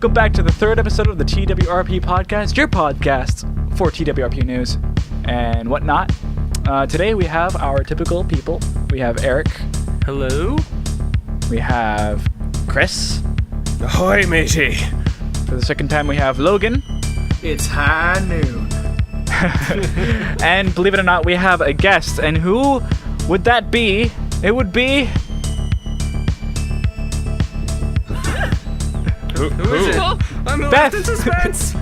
welcome back to the third episode of the TWRP podcast, your podcast for TWRP news and whatnot. Today we have our typical people. We have Eric. Hello. We have Chris. Ahoy, matey. For the second time we have Logan. It's high noon. And believe it or not, we have a guest. And who would that be? It would be... Who is it? I'm Beth. lost in suspense.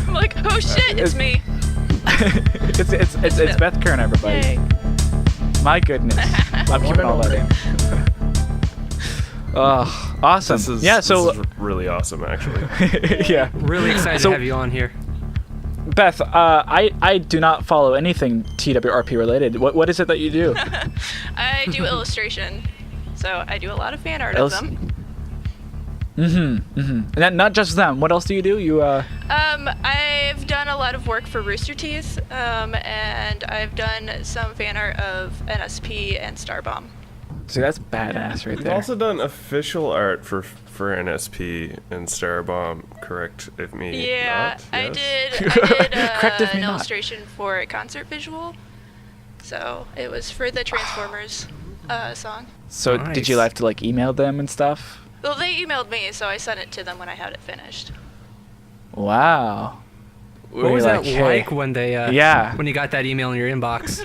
I'm like, oh shit, it's me. it's Beth Kern, everybody. Yay. My goodness. I'm keeping all that in. Awesome. This is really awesome, actually. Yeah. Really excited to have you on here. Beth, I do not follow anything TWRP related. What is it that you do? I do illustration, so I do a lot of fan art of them. And not just them. What else do you do? I've done a lot of work for Rooster Teeth, and I've done some fan art of NSP and Starbomb. See, that's badass right You've there. also done official art for NSP and Starbomb, correct if me Yeah, not? I Yes? did Correct if an me not. illustration for a concert visual, so it was for the Transformers song. So Nice. did you have to email them and stuff? Well, they emailed me, so I sent it to them when I had it finished. Wow. What was that "Hey." like when they? Yeah. When you got that email in your inbox?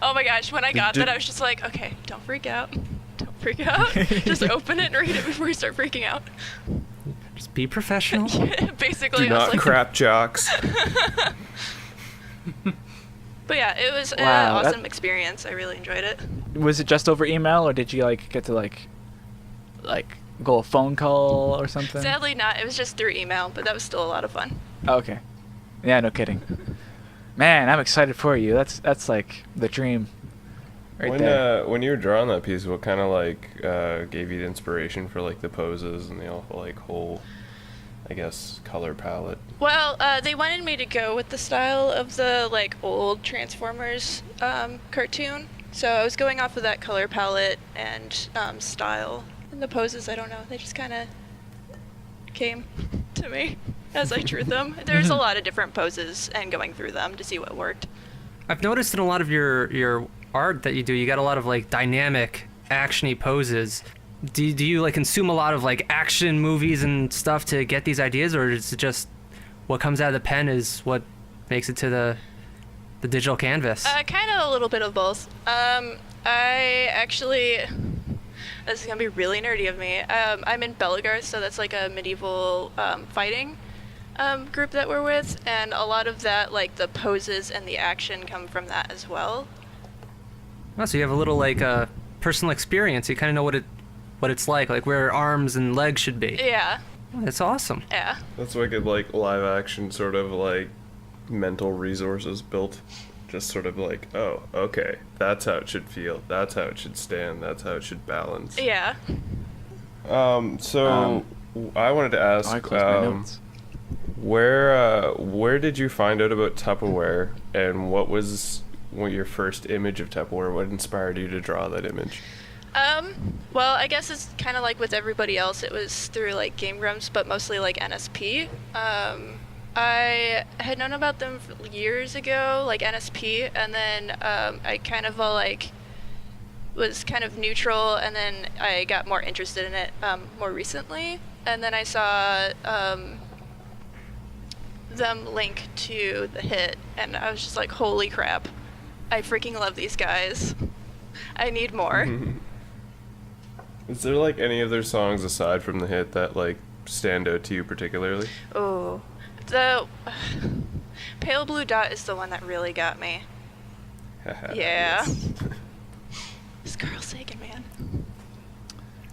Oh my gosh, when I got that, I was just like, okay, don't freak out. Don't freak out. Just open it and read it before you start freaking out. Just be professional. Basically, Do I was not like, crap jocks. But yeah, it was an Wow, awesome experience. I really enjoyed it. Was it just over email, or did you get to go a phone call or something? Sadly not. It was just through email, but that was still a lot of fun. Oh, okay. Yeah, no kidding. Man, I'm excited for you. That's like the dream. Right there. When you were drawing that piece, what kind of gave you the inspiration for the poses and the whole, I guess, color palette? Well, they wanted me to go with the style of the old Transformers cartoon, so I was going off of that color palette and style. And the poses, I don't know, they just kind of came to me as I drew them. There's a lot of different poses and going through them to see what worked. I've noticed in a lot of your art that you do, you got a lot of dynamic, actiony poses. Do you consume a lot of action movies and stuff to get these ideas, or is it just what comes out of the pen is what makes it to the digital canvas? Kind of a little bit of both. I actually, this is gonna be really nerdy of me. I'm in Bellegarde, so that's a medieval fighting group that we're with, and a lot of that, the poses and the action come from that as well. Oh, so you have a little personal experience. You kind of know what it's like where arms and legs should be. Yeah, Oh, that's awesome. yeah. That's wicked, live action sort of mental resources built. Just sort of oh, okay, that's how it should feel. That's how it should stand. That's how it should balance. Yeah. So I wanted to ask, I closed my notes. where did you find out about Tupperware, and what was your first image of Tupperware? What inspired you to draw that image? Well, I guess it's kind of like with everybody else. It was through Game Grumps, but mostly NSP. I had known about them years ago, NSP, and then I kind of was kind of neutral, and then I got more interested in it more recently, and then I saw them link to the hit, and I was just like, holy crap, I freaking love these guys. I need more. Is there any of their songs aside from the hit that stand out to you particularly? Oh, the Pale Blue Dot is the one that really got me. Yeah. Yes. It's Carl Sagan, man.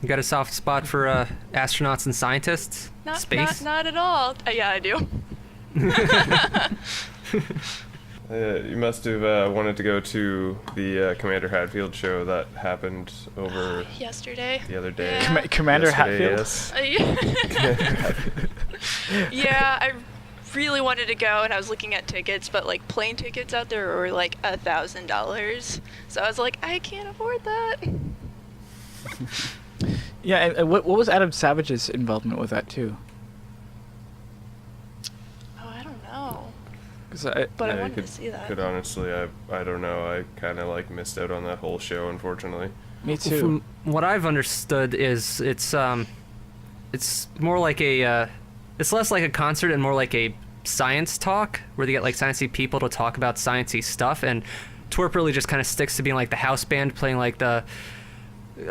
You got a soft spot for astronauts and scientists? Space? Not at all. Yeah, I do. You must have wanted to go to the Commander Hatfield show that happened over Yesterday. the other day. Yeah. Commander Yesterday, Hatfield? yes. Yeah, I really wanted to go, and I was looking at tickets, but plane tickets out there were $1,000. So I was like, I can't afford that. Yeah, and what was Adam Savage's involvement with that too? Oh, I don't know. But I wanted to see that. Could honestly, I don't know. I kind of like missed out on that whole show, unfortunately. me Well, too. from what I've understood is it's more like it's less like a concert and more like a science talk where they get like sciencey people to talk about sciencey stuff, and TWRP really just kind of sticks to being like the house band playing like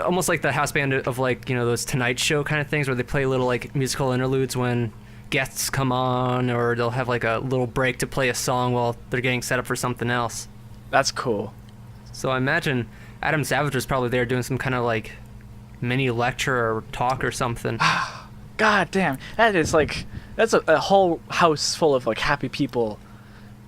almost like the house band of like, you know, those Tonight Show kind of things where they play little like musical interludes when guests come on, or they'll have like a little break to play a song while they're getting set up for something else. That's cool. So I imagine Adam Savage was probably there doing some kind of like mini lecture or talk or something. God damn, that's a whole house full of like happy people.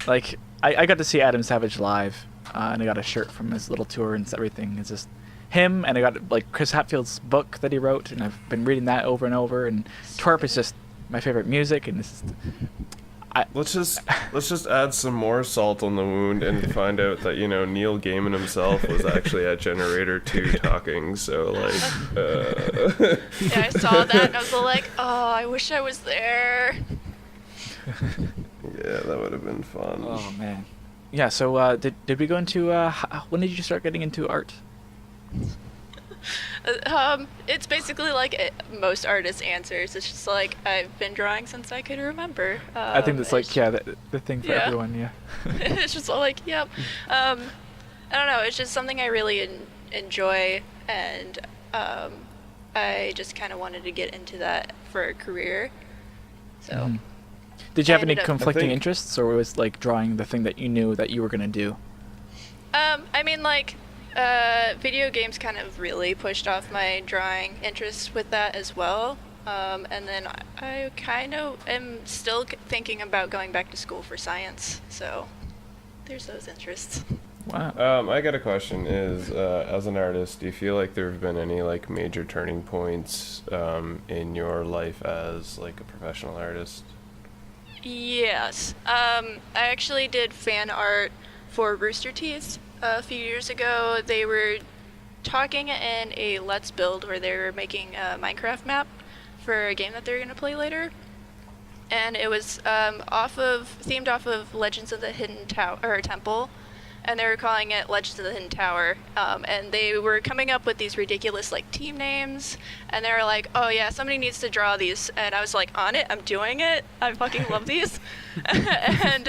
Like I got to see Adam Savage live, and I got a shirt from his little tour and everything. It's just him, and I got like Chris Hatfield's book that he wrote, and I've been reading that over and over. And TWRP is just my favorite music, and this is. Let's just add some more salt on the wound and find out that, you know, Neil Gaiman himself was actually at Generator 2 talking. So like, Yeah, I saw that and I was like, oh, I wish I was there. yeah, that would have been fun. Oh man, yeah. So did we go into when did you start getting into art? It's basically like most artists' answers. It's just like I've been drawing since I could remember. I think that's like the thing for Yeah. everyone. Yeah. It's just like, yep. I don't know. It's just something I really enjoy, and I just kind of wanted to get into that for a career. So. Mhm. Did you have I any ended up- conflicting I think- interests, or was like drawing the thing that you knew that you were gonna do? I mean, like, video games kind of really pushed off my drawing interest with that as well. And then I kind of am still thinking about going back to school for science. So there's those interests. Wow. I got a question. As an artist, do you feel like there have been any like major turning points in your life as like a professional artist? Yes. I actually did fan art for Rooster Teeth a few years ago. They were talking in a Let's Build where they were making a Minecraft map for a game that they're going to play later. And it was themed off of Legends of the Hidden Temple. And they were calling it Legends of the Hidden Tower. And they were coming up with these ridiculous like team names. And they were like, oh yeah, somebody needs to draw these. And I was like, on it, I'm doing it. I fucking love these. And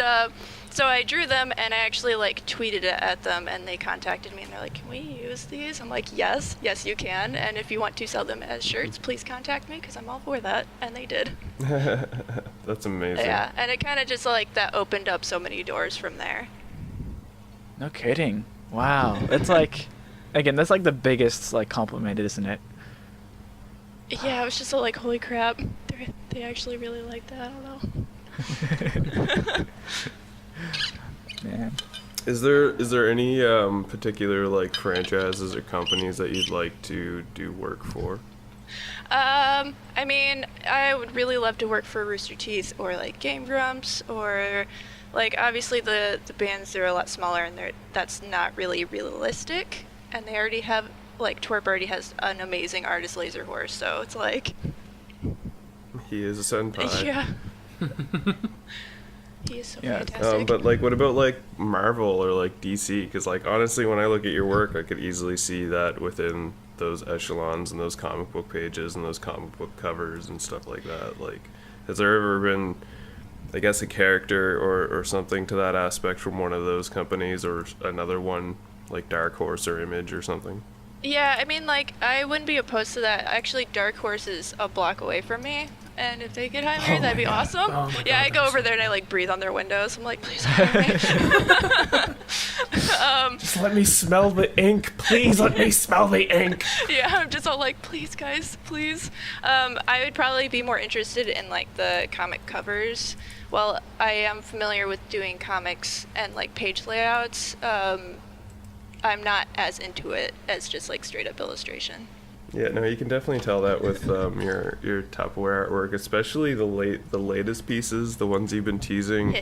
so I drew them, and I actually like tweeted it at them, and they contacted me, and they're like, can we use these? I'm like, yes you can. And if you want to sell them as shirts, please contact me, because I'm all for that. And they did. That's amazing. Yeah, and it kind of just like that opened up so many doors from there. No kidding. Wow. That's like, again, that's like the biggest like compliment, isn't it? Yeah, I was just so like, holy crap, they actually really like that. I don't know. Man. Is there any particular like franchises or companies that you'd like to do work for? I mean, I would really love to work for Rooster Teeth or like Game Grumps, or like obviously the bands, they're a lot smaller and that's not really realistic, and they already have like TWRP already has an amazing artist, Laser Horse, so it's like He is a senpai. yeah. He is so Yeah. fantastic. But like, what about like Marvel or like DC? Because like honestly, when I look at your work, I could easily see that within those echelons and those comic book pages and those comic book covers and stuff like that. Like, has there ever been, I guess, a character or something to that aspect from one of those companies, or another one like Dark Horse or Image or something? Yeah, I mean, like, I wouldn't be opposed to that. Actually, Dark Horse is a block away from me, and if they could hire me, that'd be awesome. Oh my Yeah, God, I go that's- over there and I, like, breathe on their windows. I'm like, please hire me. Just let me smell the ink. Please let me smell the ink. Yeah, I'm just all like, please, guys, please. I would probably be more interested in, like, the comic covers. While I am familiar with doing comics and, like, page layouts, I'm not as into it as just, like, straight-up illustration. Yeah, no, you can definitely tell that with your Tupperware artwork, especially the latest pieces, the ones you've been teasing.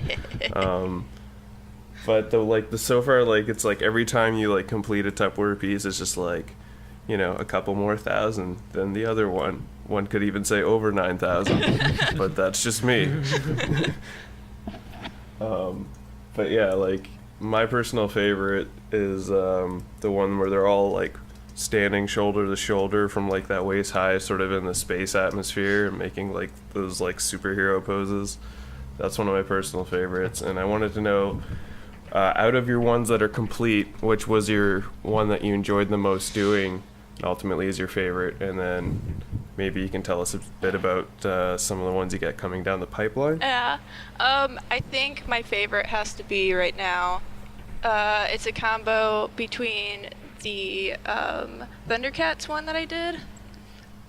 But so far, like, it's like every time you like complete a Tupperware piece, it's just like a couple more thousand than the other one. One could even say over 9,000, but that's just me. But yeah, like, my personal favorite is the one where they're all like standing shoulder to shoulder from like that waist high, sort of in the space atmosphere, and making like those like superhero poses. That's one of my personal favorites, and I wanted to know, out of your ones that are complete, which was your one that you enjoyed the most doing, and ultimately is your favorite, and then maybe you can tell us a bit about some of the ones you got coming down the pipeline. Yeah. I think my favorite has to be right now. It's a combo between the Thundercats one that I did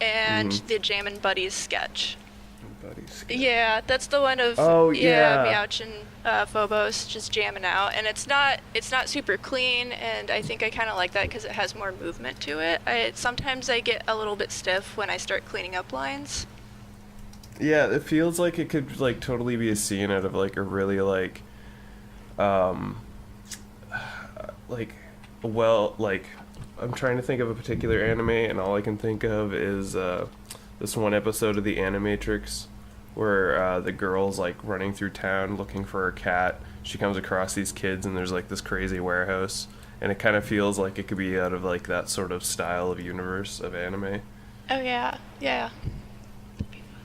and the Jammin' Buddies sketch. Yeah, that's the one of Meowch and Phobos just jamming out, and it's not super clean, and I think I kind of like that because it has more movement to it. Sometimes I get a little bit stiff when I start cleaning up lines. Yeah, it feels like it could like totally be a scene out of like a really like I'm trying to think of a particular anime, and all I can think of is this one episode of The Animatrix where the girl's like running through town looking for her cat. She comes across these kids, and there's like this crazy warehouse, and it kind of feels like it could be out of like that sort of style of universe of anime. Oh yeah. I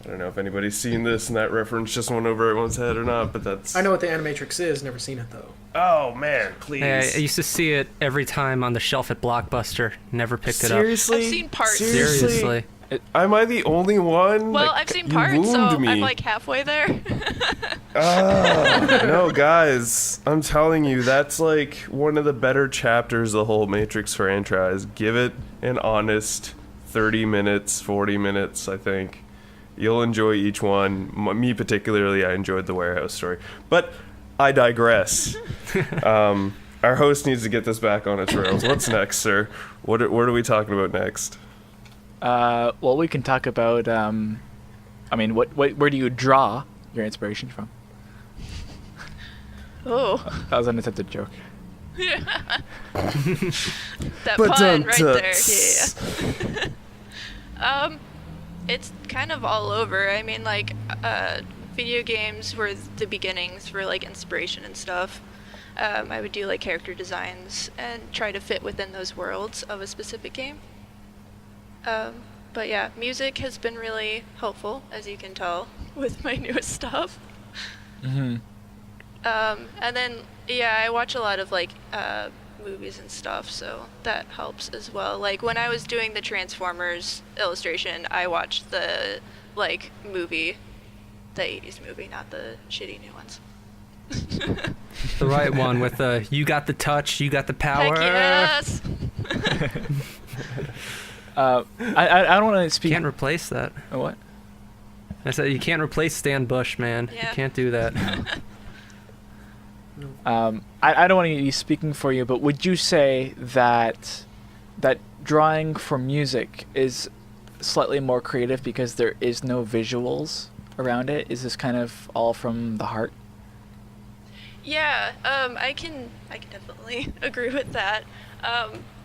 don't know if anybody's seen this, and that reference just went over everyone's head or not, but that's... I know what the Animatrix is, never seen it though. Oh, man, please. Yeah, I used to see it every time on the shelf at Blockbuster. Never picked it up. Seriously? I've seen parts. Seriously. Am I the only one? Well, Like, I've seen you parts, so wound me. I'm like halfway there. No, guys, I'm telling you, that's like one of the better chapters of the whole Matrix franchise. Give it an honest 30 minutes, 40 minutes, I think. You'll enjoy each one. Me particularly, I enjoyed the warehouse story. But I digress. Our host needs to get this back on its rails. What's next, sir? What are we talking about next? Well, we can talk about, where do you draw your inspiration from? Oh. That was an attempted joke. That pun right there. Yeah. It's kind of all over. I mean, like, video games were the beginnings for, like, inspiration and stuff. I would do, like, character designs and try to fit within those worlds of a specific game. But yeah, music has been really helpful, as you can tell, with my newest stuff. Mm-hmm. And then, yeah, I watch a lot of, like, movies and stuff, so that helps as well. Like, when I was doing the Transformers illustration, I watched the, like, movie, the 80s movie, not the shitty new ones. The right one with the, you got the touch, you got the power. Heck yes! I don't want to speak... You can't replace that. Oh, what? I said you can't replace Stan Bush, man. Yeah. You can't do that. I don't want to be speaking for you, but would you say that drawing for music is slightly more creative because there is no visuals around it? Is this kind of all from the heart? Yeah, I can definitely agree with that.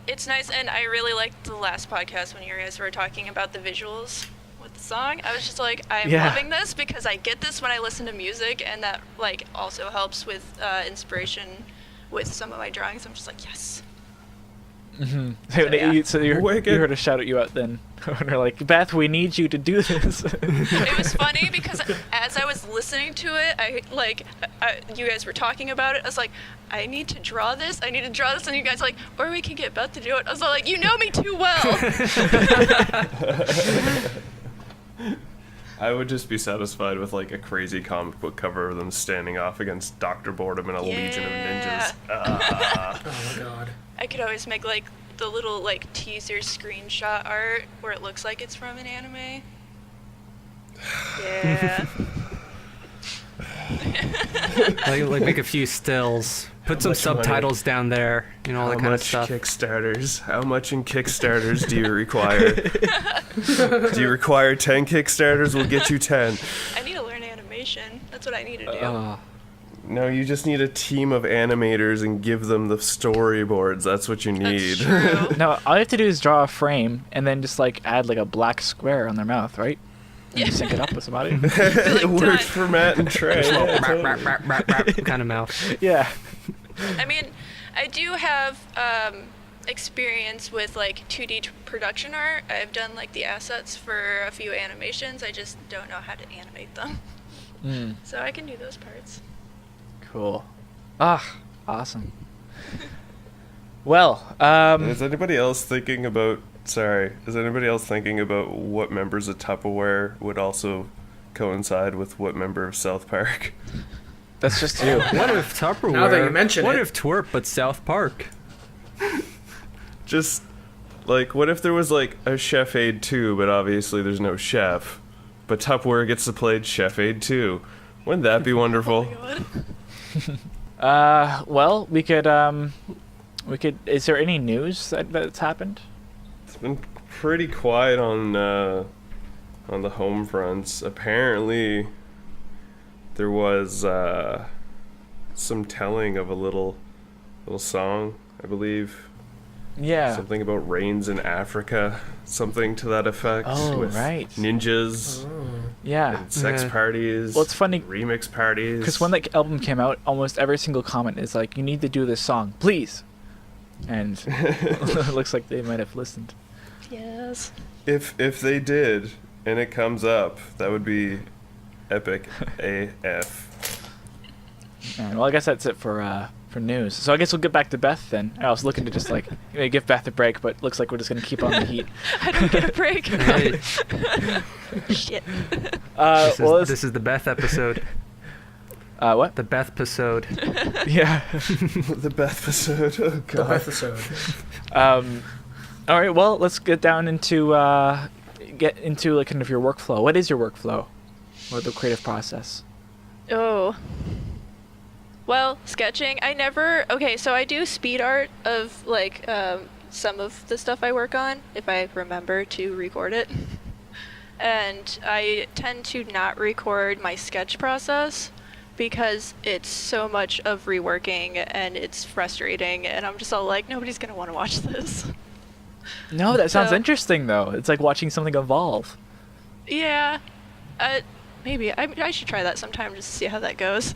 It's nice, and I really liked the last podcast when you guys were talking about the visuals with the song. I was just like, I'm loving this because I get this when I listen to music, and that like also helps with inspiration with some of my drawings. I'm just like, yes. Mm-hmm. So you heard us shout at you out then. And they're like, Beth, we need you to do this. It was funny because as I was listening to it, you guys were talking about it. I was like, I need to draw this. And you guys were like, or we can get Beth to do it. I was like, you know me too well. I would just be satisfied with like a crazy comic book cover of them standing off against Dr. Boredom and a legion of ninjas. Oh my god. I could always make like the little like teaser screenshot art where it looks like it's from an anime. Yeah. like make a few stills. Put some subtitles down there. You know, all that kind of stuff. How much in Kickstarters do you require? Do you require 10 Kickstarters? We'll get you 10. I need to learn animation. That's what I need to do. No, you just need a team of animators and give them the storyboards. That's what you need. That's true. No, all you have to do is draw a frame and then just like add like a black square on their mouth, right? And you sync it up with somebody. It worked done. for Matt and Trey. Yeah, totally. kind of mouth. Yeah. I mean, I do have experience with like 2D production art. I've done like the assets for a few animations. I just don't know how to animate them. So I can do those parts. Cool. Ah, awesome. Well, Is anybody else thinking about? Sorry, is anybody else thinking about what members of Tupperware would also coincide with what member of South Park? that's just you. What if Tupperware? Now that you mention what it. if TWRP but South Park? Just like, what if there was like a Chef Aid 2, but obviously there's no chef, but Tupperware gets to play Chef Aid 2? Wouldn't that be wonderful? Oh my god. Well, we could. Is there any news that's happened? It's been pretty quiet on the home fronts. Apparently, there was some telling of a little song, I believe. Yeah. Something about rains in Africa, something to that effect. Oh, with right. Ninjas, Yeah. and sex Yeah. parties. Well, it's funny remix parties. because when the album came out, almost every single comment is like, "You need to do this song, please." And it looks like they might have listened. Yes. if they did, and it comes up, that would be epic AF. And, well, I guess that's it for news. So I guess we'll get back to Beth then. I was looking to just like give Beth a break, but looks like we're just gonna keep on the heat. I don't get a break. Right. Shit. This is the Beth episode. What? The Beth episode. Yeah. The Bethisode. Oh The god. Bethisode. All right. Well, let's get down into like kind of your workflow. What is your workflow, or the creative process? Oh. Well, sketching. So I do speed art of like some of the stuff I work on if I remember to record it. And I tend to not record my sketch process because it's so much of reworking and it's frustrating and I'm just all like, nobody's gonna want to watch this. No, that sounds So- interesting though. It's like watching something evolve. Yeah. Maybe. I should try that sometime just to see how that goes.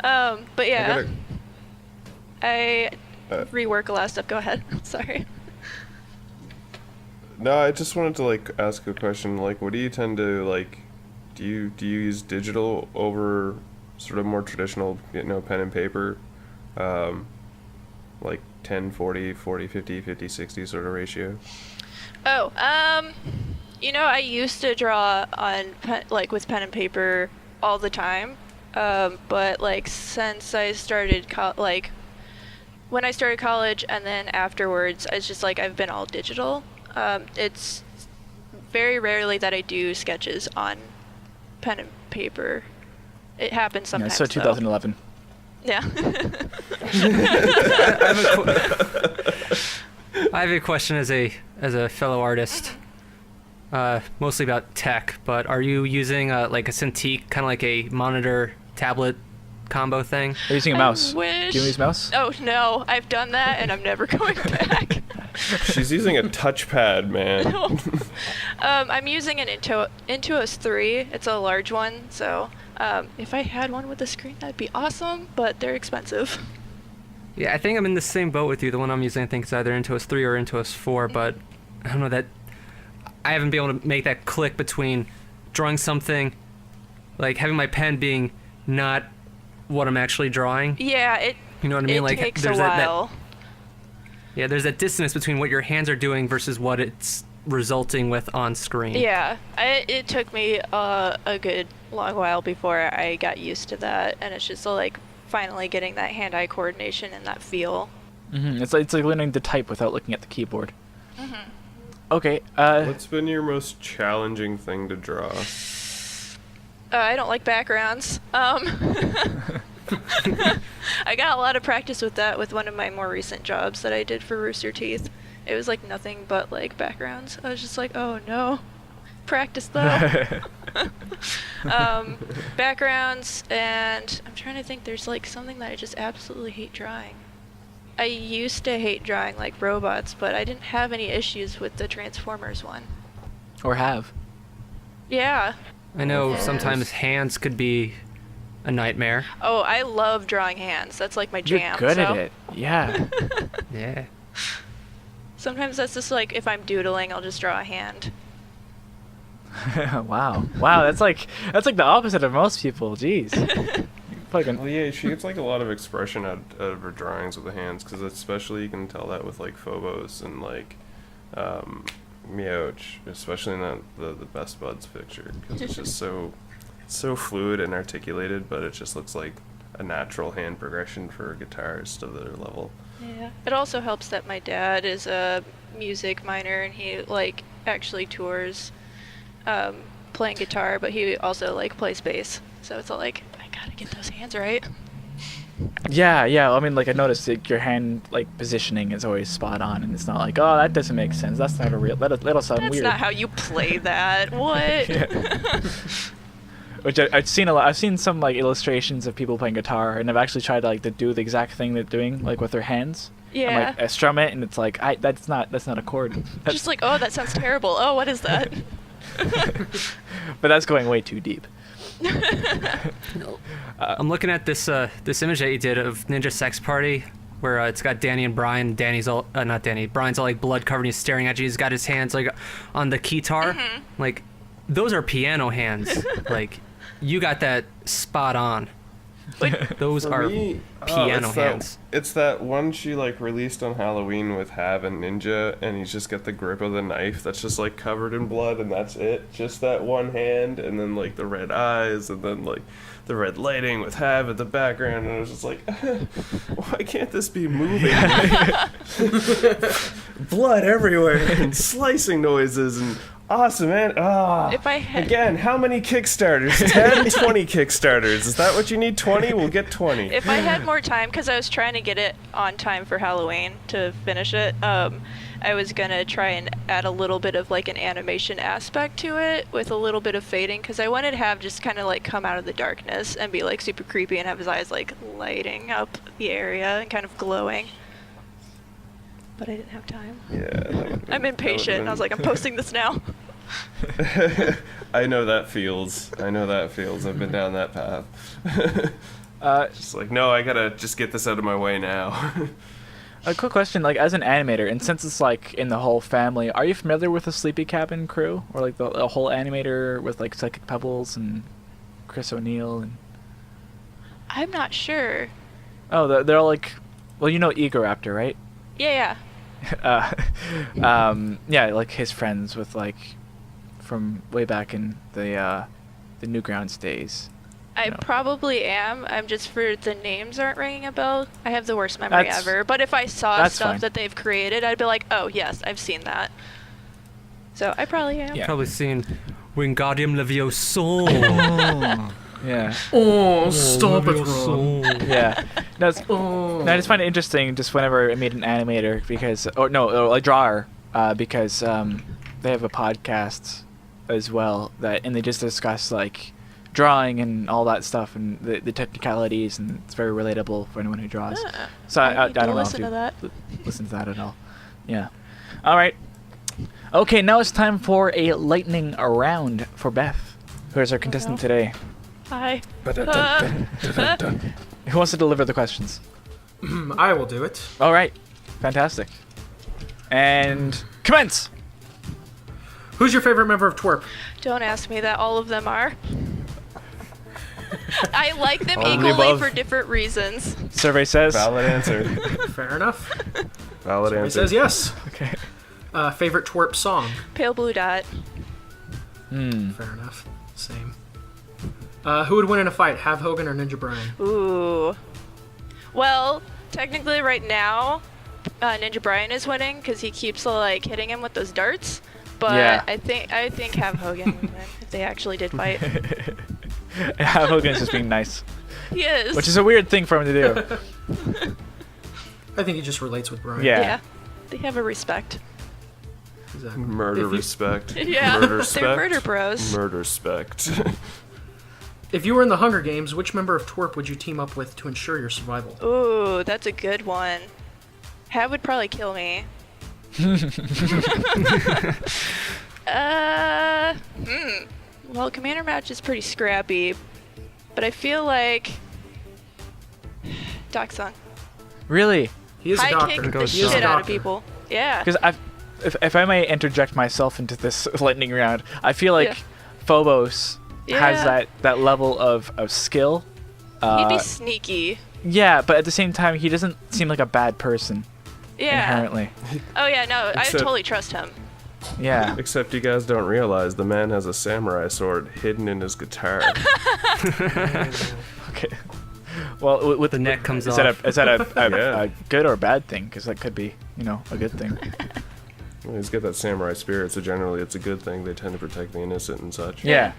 But yeah. I rework a lot of stuff. Go ahead. Sorry. No, I just wanted to like ask a question. Like, what do you tend to like? Do you use digital over sort of more traditional, pen and paper, like 10, 40, 40, 50, 50, 60 sort of ratio? Oh, I used to draw on with pen and paper all the time, but like since I started when I started college and then afterwards, it's just like I've been all digital. It's very rarely that I do sketches on pen and paper. It happens Yeah, sometimes. so 2011. Yeah. I have a question as a fellow artist, mostly about tech. But are you using like a Cintiq, kind of like a monitor tablet combo thing? Are you using a mouse? Wish. Do you use mouse? Oh no, I've done that and I'm never going back. She's using a touchpad, man. I'm using an Intuos 3. It's a large one, so if I had one with a screen, that'd be awesome, but they're expensive. Yeah, I think I'm in the same boat with you. The one I'm using, I think, is either Intuos 3 or Intuos 4, but I don't know that I haven't been able to make that click between drawing something, like having my pen being not what I'm actually drawing. Yeah, You know what I mean? it Like takes a there's that while. yeah, there's that dissonance between what your hands are doing versus what it's resulting with on screen. Yeah, it took me a good long while before I got used to that, and it's just like finally getting that hand-eye coordination and that feel. It's like learning to type without looking at the keyboard. Okay. What's been your most challenging thing to draw? I don't like backgrounds. I got a lot of practice with that with one of my more recent jobs that I did for Rooster Teeth. It was like nothing but like backgrounds. I was just like, oh no. practice though. Backgrounds, and I'm trying to think. There's like something that I just absolutely hate drawing. I used to hate drawing like robots, but I didn't have any issues with the Transformers one. Or have. Yeah. I know Yes. sometimes hands could be a nightmare. Oh, I love drawing hands. That's like my You're jam. good so. at it. Yeah. Yeah. Sometimes that's just like if I'm doodling, I'll just draw a hand. Wow. That's like the opposite of most people. Jeez. Fucking. Well, yeah, she gets like a lot of expression out of her drawings with the hands, because especially you can tell that with like Phobos and like Meowch, especially in the Best Buds picture, because it's just so fluid and articulated, but it just looks like a natural hand progression for a guitarist of their level. Yeah. It also helps that my dad is a music minor and he like actually tours playing guitar, but he also like plays bass. So it's all like I gotta get those hands right. Yeah. I mean, like I noticed like, your hand like positioning is always spot on, and it's not like, oh, that doesn't make sense. That's not a real. That'll sound That's weird. not how you play that. What? Which I've seen a lot. I've seen some like illustrations of people playing guitar, and I've actually tried like to do the exact thing they're doing, like with their hands. Yeah. And, like I strum it, and it's like that's not a chord. That's, Just like, oh, that sounds terrible. Oh, what is that? but that's going way too deep. I'm looking at this this image that you did of Ninja Sex Party, where it's got Danny and Brian. Danny's all not Danny. Brian's all like blood covered. And he's staring at you. He's got his hands like on the keytar. Like those are piano hands. Like you got that spot on. Those For are me, piano it's hands. It's that one she like released on Halloween with Hav and Ninja, and he's just got the grip of the knife that's just like covered in blood, and that's it. Just that one hand, and then like the red eyes, and then like the red lighting with Hav at the background, and I was just like, why can't this be moving? Blood everywhere and slicing noises and awesome, man. If I had- Again, how many Kickstarters? 10, 20 Kickstarters. Is that what you need? 20? We'll get 20. If I had more time, because I was trying to get it on time for Halloween to finish it, I was gonna try and add a little bit of like an animation aspect to it with a little bit of fading, because I wanted to have just kind of like come out of the darkness and be like super creepy and have his eyes like lighting up the area and kind of glowing. But I didn't have time. Yeah. I'm impatient. I was like, I'm posting this now. I know that feels. I've been down that path. Just like, no, I gotta just get this out of my way now. A quick question, like as an animator, and since it's like in the whole family, are you familiar with the Sleepy Cabin crew, or like the whole animator with like Psychic Pebbles and Chris O'Neill and? I'm not sure. Oh, they're all like, well, you know Egoraptor, right? Yeah. Yeah, like his friends with like from way back in the Newgrounds days. I No. probably am. I'm just for the names aren't ringing a bell. I have the worst memory That's- ever. But if I saw that's stuff fine. that they've created, I'd be like, oh yes, I've seen that. So I probably am. Yeah. Probably seen Wingardium Leviosa. Yeah. Oh, stop it, Ron. Yeah. No, Oh. I just find it interesting just whenever I meet an animator because, or a drawer, because they have a podcast as well and they just discuss like drawing and all that stuff and the technicalities, and it's very relatable for anyone who draws. Ah, So I need to don't know listen if you to that. listen to that at all. Yeah. All right. Okay, now it's time for a lightning round for Beth, who is our contestant no. today. Hi. Who wants to deliver the questions? I will do it. All right. Fantastic. And commence. Who's your favorite member of TWRP? Don't ask me that. All of them are. I like them All of the equally above. for different reasons. Survey says. Valid answer. Fair enough. Valid He answer. says yes. Okay. Favorite TWRP song? Pale blue dot. Fair enough. Same. Who would win in a fight, Hav Hogan or Ninja Brian? Ooh. Well, technically right now, Ninja Brian is winning because he keeps like hitting him with those darts. But Yeah. I think Hav Hogan would win if they actually did fight. Hogan's just being nice, He is. which is a weird thing for him to do. I think he just relates with Brian. Yeah. Yeah. They have a respect. He's Exactly. Murder If you- respect. Yeah, Murder they're respect. murder bros. Murder respect. If you were in the Hunger Games, which member of TWRP would you team up with to ensure your survival? Ooh, that's a good one. Hav would probably kill me. Well, Commander Match is pretty scrappy, but I feel like Doc Sung. Really? He is a High doctor. kick the Goes He is a shit out of doctor. people. Yeah. Because if I may interject myself into this lightning round, I feel like Yeah. Phobos has Yeah. that level of skill. He'd be sneaky. Yeah, but at the same time, he doesn't seem like a bad person Yeah. inherently. Oh yeah, no, I Except- totally trust him. Yeah. Except you guys don't realize the man has a samurai sword hidden in his guitar. Okay. Well, with The neck comes is off. That a Yeah. a good or bad thing? Because that could be, a good thing. Well, he's got that samurai spirit, so generally it's a good thing. They tend to protect the innocent and such. Yeah.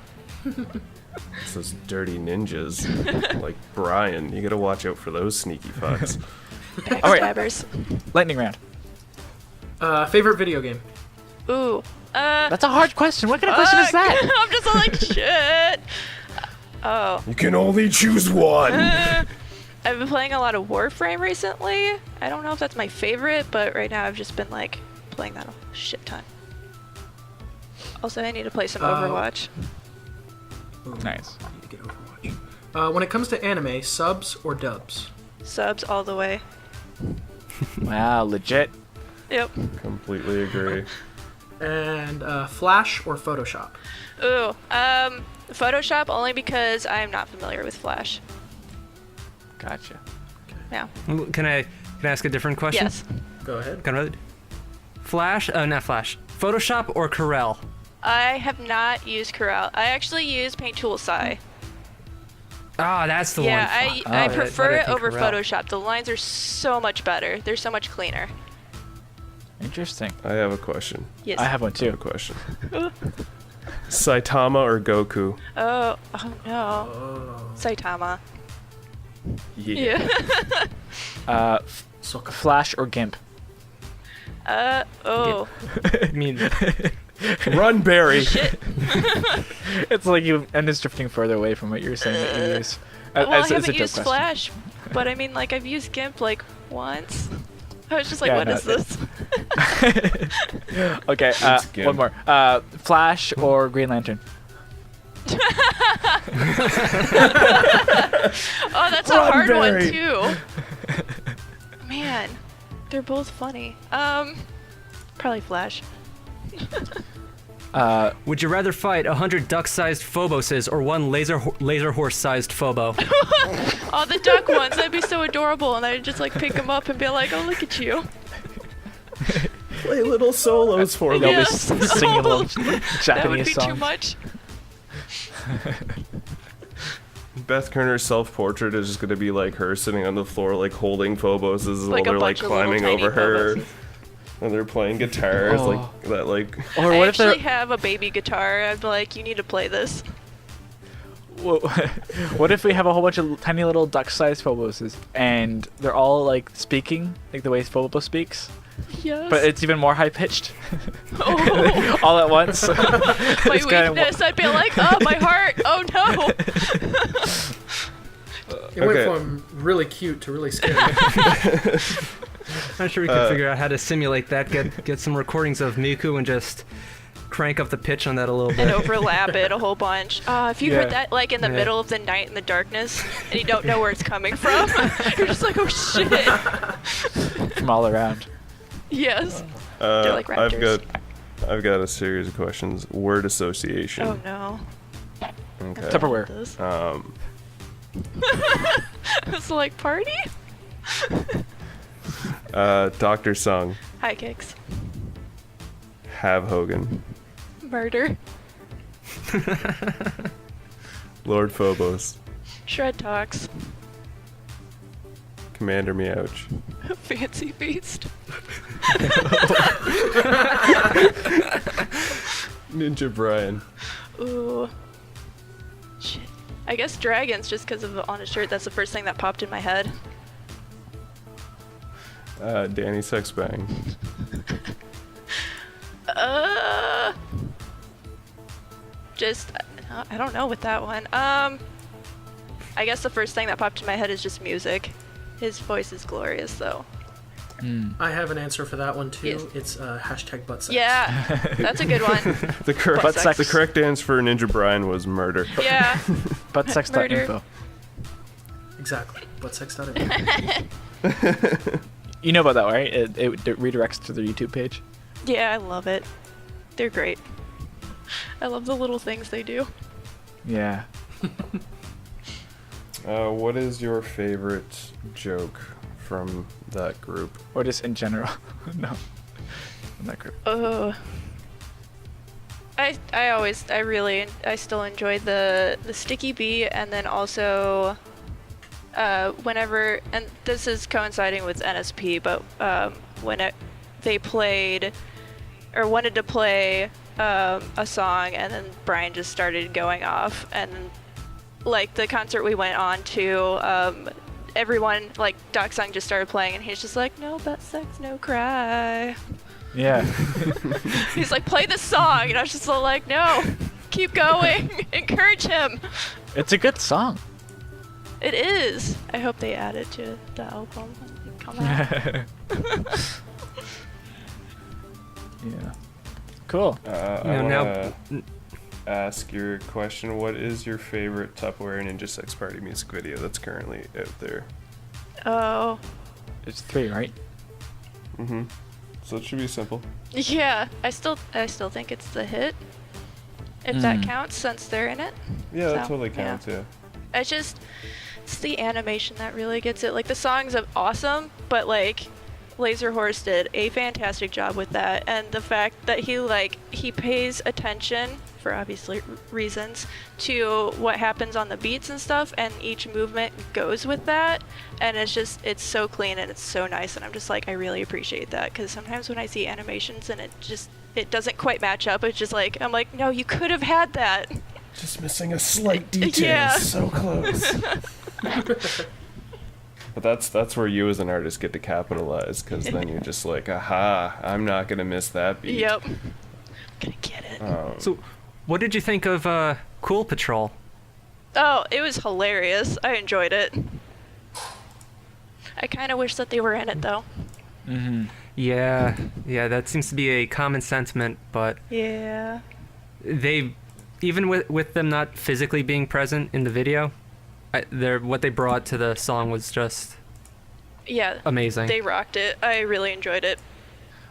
It's those dirty ninjas, like Brian. You gotta watch out for those sneaky fucks. All right. Backstabbers. Lightning round. Favorite video game? Ooh. That's a hard question. What kind of question is that? I'm just all like, shit. Oh. You can only choose one. I've been playing a lot of Warframe recently. I don't know if that's my favorite, but right now I've just been like playing that a shit ton. Also, I need to play some Overwatch. Ooh, Nice. I need to get Overwatch. When it comes to anime, subs or dubs? Subs all the way. Wow, legit. Yep. Completely agree. And Flash or Photoshop? Ooh. Photoshop only because I'm not familiar with Flash. Gotcha. Yeah. Can I ask a different question? Yes. Go ahead. Can I? Flash? Not Flash. Photoshop or Corel? I have not used Corel. I actually use Paint Tool Sai. Ah, that's the Yeah, one. Fuck. I Why prefer did I it think over Corel? Photoshop. The lines are so much better. They're so much cleaner. Interesting. I have a question. Yes. I have one A too. question. Saitama or Goku? Oh no. Oh. Saitama. Yeah. Uh, Sokka. Flash or Gimp? Oh. I mean, Run, Barry. Shit. It's like I'm just drifting further away from what you're saying that you use. Well, I It's a haven't joke used question. Flash, but I mean, like, I've used GIMP, like, once. I was just like, Yeah, what no, is this? Okay, It's Gimp. one more. Flash or Green Lantern? Oh, that's a Run, hard one, Barry. too. Man, they're both funny. Probably Flash. would you rather fight 100 duck-sized Phoboses or one laser horse-sized Phobo? Oh, the duck ones, that'd be so adorable, and I'd just, like, pick them up and be like, oh, look at you. Play little solos for They'll me. be Yeah. singing little That would Japanese be songs. too much. Beth Kerner's self-portrait is just gonna be like her sitting on the floor, like holding Phobos while Like a they're like bunch of little climbing tiny over her, Phobos. and they're playing guitars Oh. like that. Like Or I what if actually they're have a baby guitar. I'd be like, you need to play this. what if we have a whole bunch of tiny little duck-sized Phoboses and they're all like speaking like the way Phobo speaks, Yes. but it's even more high-pitched Oh. all at once? My It's kinda- weakness, I'd be like, oh, my heart, oh no. It went Okay. from really cute to really scary. I'm sure we could figure out how to simulate that. Get some recordings of Miku and just crank up the pitch on that a little And bit. overlap it a whole bunch. If you Yeah. heard that, like, in the Yeah. middle of the night in the darkness, and you don't know where it's coming from, you're just like, oh shit. From all around. Yes. They're like raptors. I've got a series of questions. Word association. Oh no. Okay. Tupperware. This. Um, It's like, party? Dr. Sung, High kicks. Have Hogan, Murder. Lord Phobos, Shred talks. Commander Meouch, Fancy feast. Ninja Brian, Ooh. Shit. I guess dragons, just because of on his shirt. That's the first thing that popped in my head. Danny Sexbang, Just I don't know with that one. I guess the first thing that popped in my head is just music. His voice is glorious, though. I have an answer for that one too. Yes. It's hashtag butt sex. Yeah, that's a good one. The correct Butt sex. the correct answer for Ninja Brian was murder. Yeah. Buttsex.info. Exactly. Buttsex.info. You know about that, right? It redirects to their YouTube page. Yeah, I love it. They're great. I love the little things they do. Yeah. What is your favorite joke from that group? Or just in general. No. In that group. I still enjoy the sticky beat, and then also whenever, and this is coinciding with NSP, but they played or wanted to play a song, and then Brian just started going off, and like the concert we went on to, everyone, like Doc Sung just started playing, and he's just like, no butt sex, no cry. Yeah. He's like, play this song, and I was just like, no, keep going, encourage him. It's a good song. It is. I hope they add it to the album when it come out. Yeah. Cool. I want to ask your question. What is your favorite Tupperware Ninja Sex Party music video that's currently out there? Oh. It's 3, right? Mm-hmm. So it should be simple. Yeah, I still think it's the hit. If that counts, since they're in it. Yeah, that So, totally counts, yeah. It's the animation that really gets it. Like, the songs are awesome, but like Laser Horse did a fantastic job with that, and the fact that he pays attention, for obvious reasons, to what happens on the beats and stuff, and each movement goes with that, and it's so clean and it's so nice, and I'm just like, I really appreciate that, because sometimes when I see animations and it doesn't quite match up, it's just like, I'm like, no, you could have had that. Just missing a slight detail. Yeah. So close. But that's where you as an artist get to capitalize, because then you're just like, aha, I'm not going to miss that beat. Yep. I'm gonna get it. So, what did you think of Cool Patrol? Oh, it was hilarious. I enjoyed it. I kind of wish that they were in it, though. Mm-hmm. Yeah, that seems to be a common sentiment, but Yeah. they, even with them not physically being present in the video, what they brought to the song was just Yeah. amazing. They rocked it. I really enjoyed it.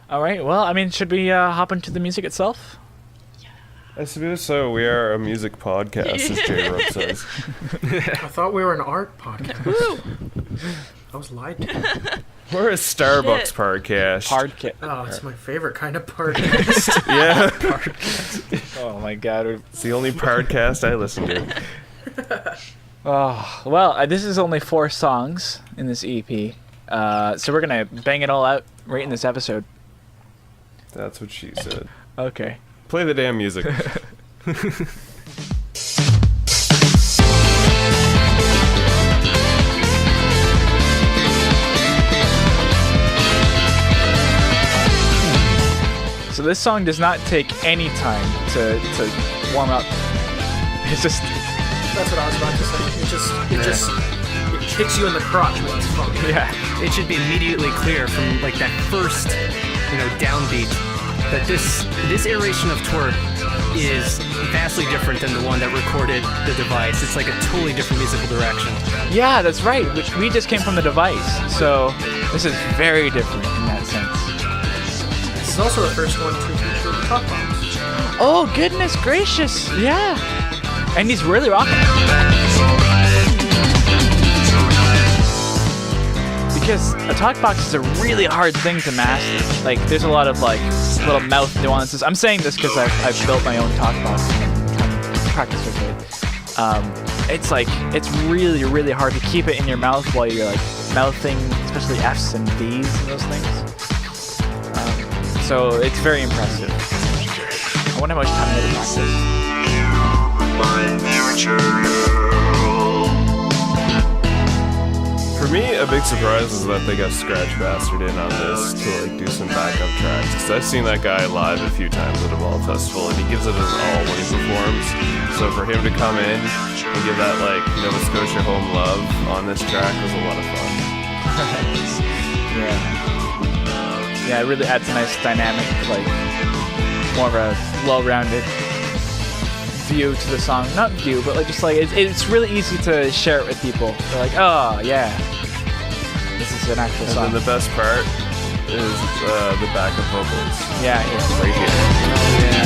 All right. Well, I mean, should we hop into the music itself? I suppose so. We are a music podcast, as J-Rob says. I thought we were an art podcast. Woo! I was lied to. We're a Starbucks Shit. podcast. Hardkit. Oh, it's my favorite kind of podcast. Yeah, Oh my God. it's the only podcast I listen to. Oh well, this is only 4 songs in this EP, so we're gonna bang it all out right in this episode. That's what she said. Okay. Play the damn music. So this song does not take any time to warm up. It's just That's what I was about to say. It kicks you in the crotch when it's funky. yeah. It should be immediately clear from like that first, downbeat, that this iteration of Twerp is vastly different than the one that recorded the Device. It's like a totally different musical direction. Yeah, that's right. We just came from the Device, so this is very different in that sense. This is also the first one to feature the top bombs. Oh goodness gracious! Yeah, and he's really rocking. Because a talk box is a really hard thing to master. Like, there's a lot of like little mouth nuances. I'm saying this because I've built my own talk box and practice with it. It's really, really hard to keep it in your mouth while you're like mouthing, especially F's and D's and those things. So it's very impressive. I wonder how much time I had to practice. For me, a big surprise is that they got Scratch Bastard in on this to like do some backup tracks. Because I've seen that guy live a few times at a ball festival, and he gives it his all when he performs. So for him to come in and give that like Nova Scotia home love on this track was a lot of fun. Yeah, it really adds a nice dynamic, like more of a well-rounded view to the song. Not view, but like just like it's really easy to share it with people. They're like, oh yeah, this is an actual song. And then the best part is the backup vocals. Yeah, right here. Yeah.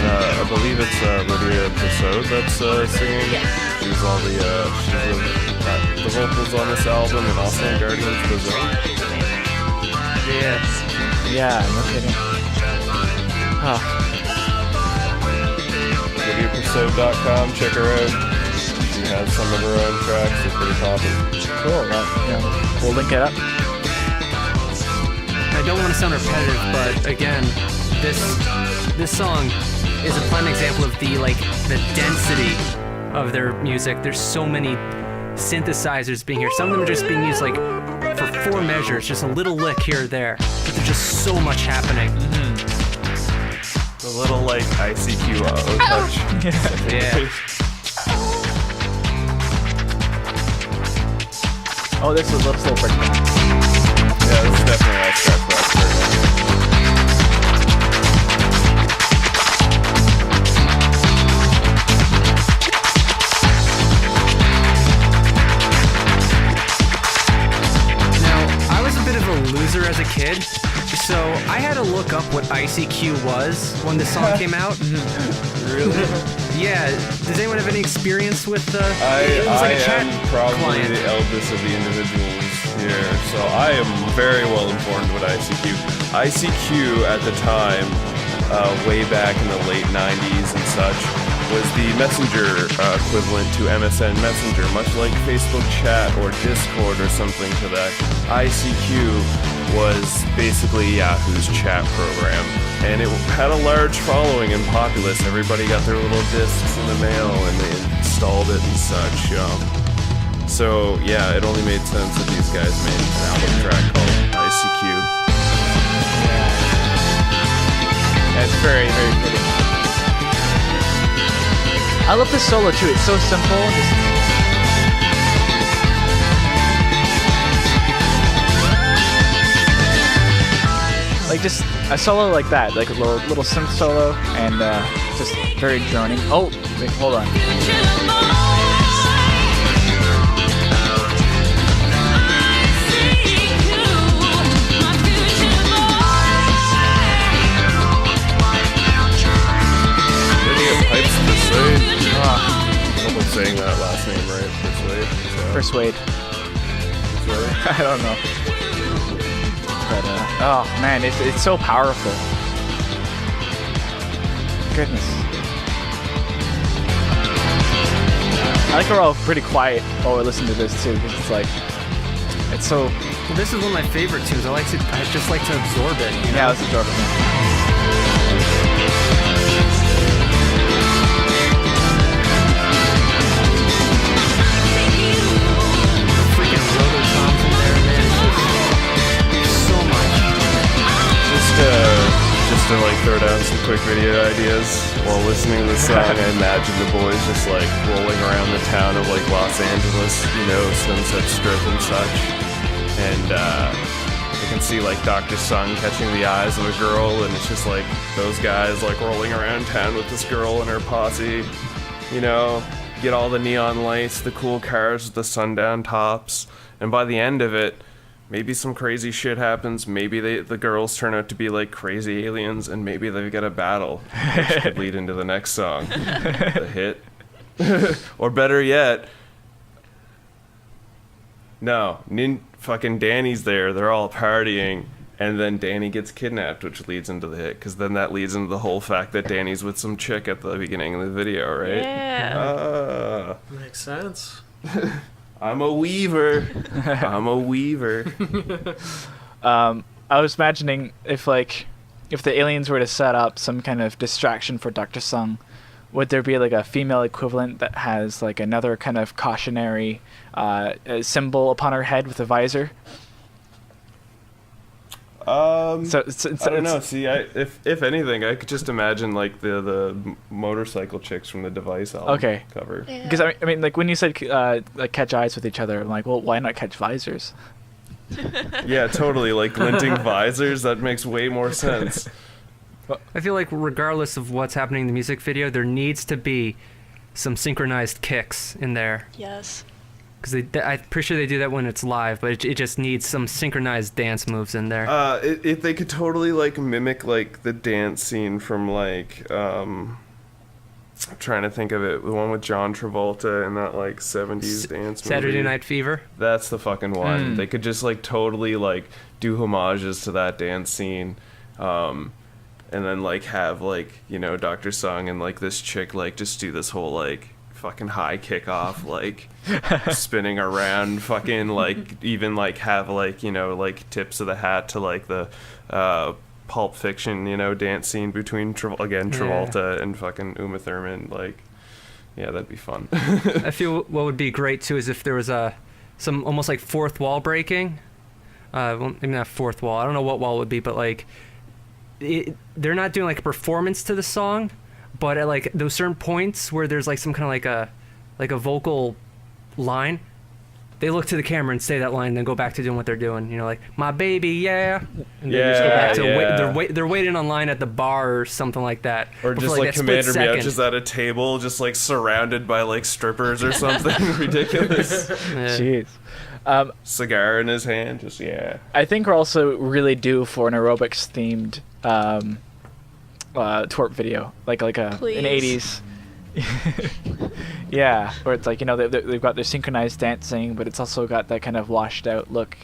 I believe it's Bethisode that's singing. Yes. She's all the vocals on this album, and also in Guardians of the Zone. Yeah. Yeah, no kidding. Oh. TWRPpod.com, check her out. She has some of her own tracks. They're pretty poppin'. Cool. We'll link it up. I don't want to sound repetitive, but again, this song is a prime example of the density of their music. There's so many synthesizers being here. Some of them are just being used like for 4 measures, just a little lick here or there, but there's just so much happening. A little like ICQ touch. Yeah. Oh, this is a little breakdown. Yeah, this is definitely a Scratch Bastard. Loser as a kid, so I had to look up what ICQ was when this song came out. Really? Yeah. Does anyone have any experience with the? I chat am probably client. the eldest of the individuals here, so I am very well informed with ICQ. ICQ at the time, way back in the late 90s and such, was the messenger equivalent to MSN Messenger, much like Facebook Chat or Discord or something to that. ICQ was basically Yahoo's chat program, and it had a large following and populace. Everybody got their little discs in the mail and they installed it and such. So yeah, it only made sense that these guys made an album track called ICQ. That's very, very pretty. I love the solo too. It's so simple. Just a solo like that, like a little synth solo, and just very droning. Oh, wait, hold on. I hope I'm saying that last name right. Persuade. I don't know. But oh man, it's so powerful. Goodness. I like we're all pretty quiet while we're listening to this too, because it's so. Well, this is one of my favorite tunes. I just like to absorb it. You know? Yeah, let's absorb it. Just to throw down some quick video ideas while listening to this song. I imagine the boys just rolling around the town of Los Angeles, Sunset Strip and such, and you can see Dr. Sung catching the eyes of a girl, and it's just those guys rolling around town with this girl and her posse, get all the neon lights, the cool cars with the sundown tops, and by the end of it, maybe some crazy shit happens. Maybe the girls turn out to be crazy aliens, and maybe they've got a battle, which could lead into the next song, the hit. Or better yet, no, fucking Danny's there. They're all partying, and then Danny gets kidnapped, which leads into the hit. Because then that leads into the whole fact that Danny's with some chick at the beginning of the video, right? Yeah. Makes sense. I'm a weaver. I'm a weaver. I was imagining if the aliens were to set up some kind of distraction for Dr. Sung would there be like a female equivalent that has like another kind of cautionary symbol upon her head with a visor? I don't know. See, if anything, I could just imagine like the motorcycle chicks from the Device album cover. Yeah. Because I mean, like when you said like catch eyes with each other, I'm like, well, why not catch visors? Yeah, totally. Like glinting visors. That makes way more sense. I feel like regardless of what's happening in the music video, there needs to be some synchronized kicks in there. Yes. Because I'm pretty sure they do that when it's live, but it just needs some synchronized dance moves in there. If they could totally like mimic like the dance scene from like I'm trying to think of it, the one with John Travolta and that like 70s dance Saturday movie. Night Fever. That's the fucking one. They could just like totally like do homages to that dance scene. And then like have like, you know, Dr. Sung and like this chick like just do this whole like fucking high kickoff, like spinning around, fucking like even like have like, you know, like tips of the hat to like the Pulp Fiction, you know, dance scene between Travolta and fucking Uma Thurman. Like, yeah, that'd be fun. I feel what would be great too is if there was some almost like fourth wall breaking. Well, maybe not fourth wall. I don't know what wall it would be, but like they're not doing like a performance to the song, but at like those certain points where there's like some kind of like a vocal line, they look to the camera and say that line, then go back to doing what they're doing. You know, like my baby, yeah, and they just go back to they're waiting on line at the bar or something like that. Or But just for, like that Commander split second- Meow just at a table, just like surrounded by like strippers or something ridiculous. Yeah. Jeez. Cigar in his hand, just I think we're also really due for an aerobics themed twerp video, like an Please. 80s. Yeah, where it's like, you know, they've got their synchronized dancing, but it's also got that kind of washed out look,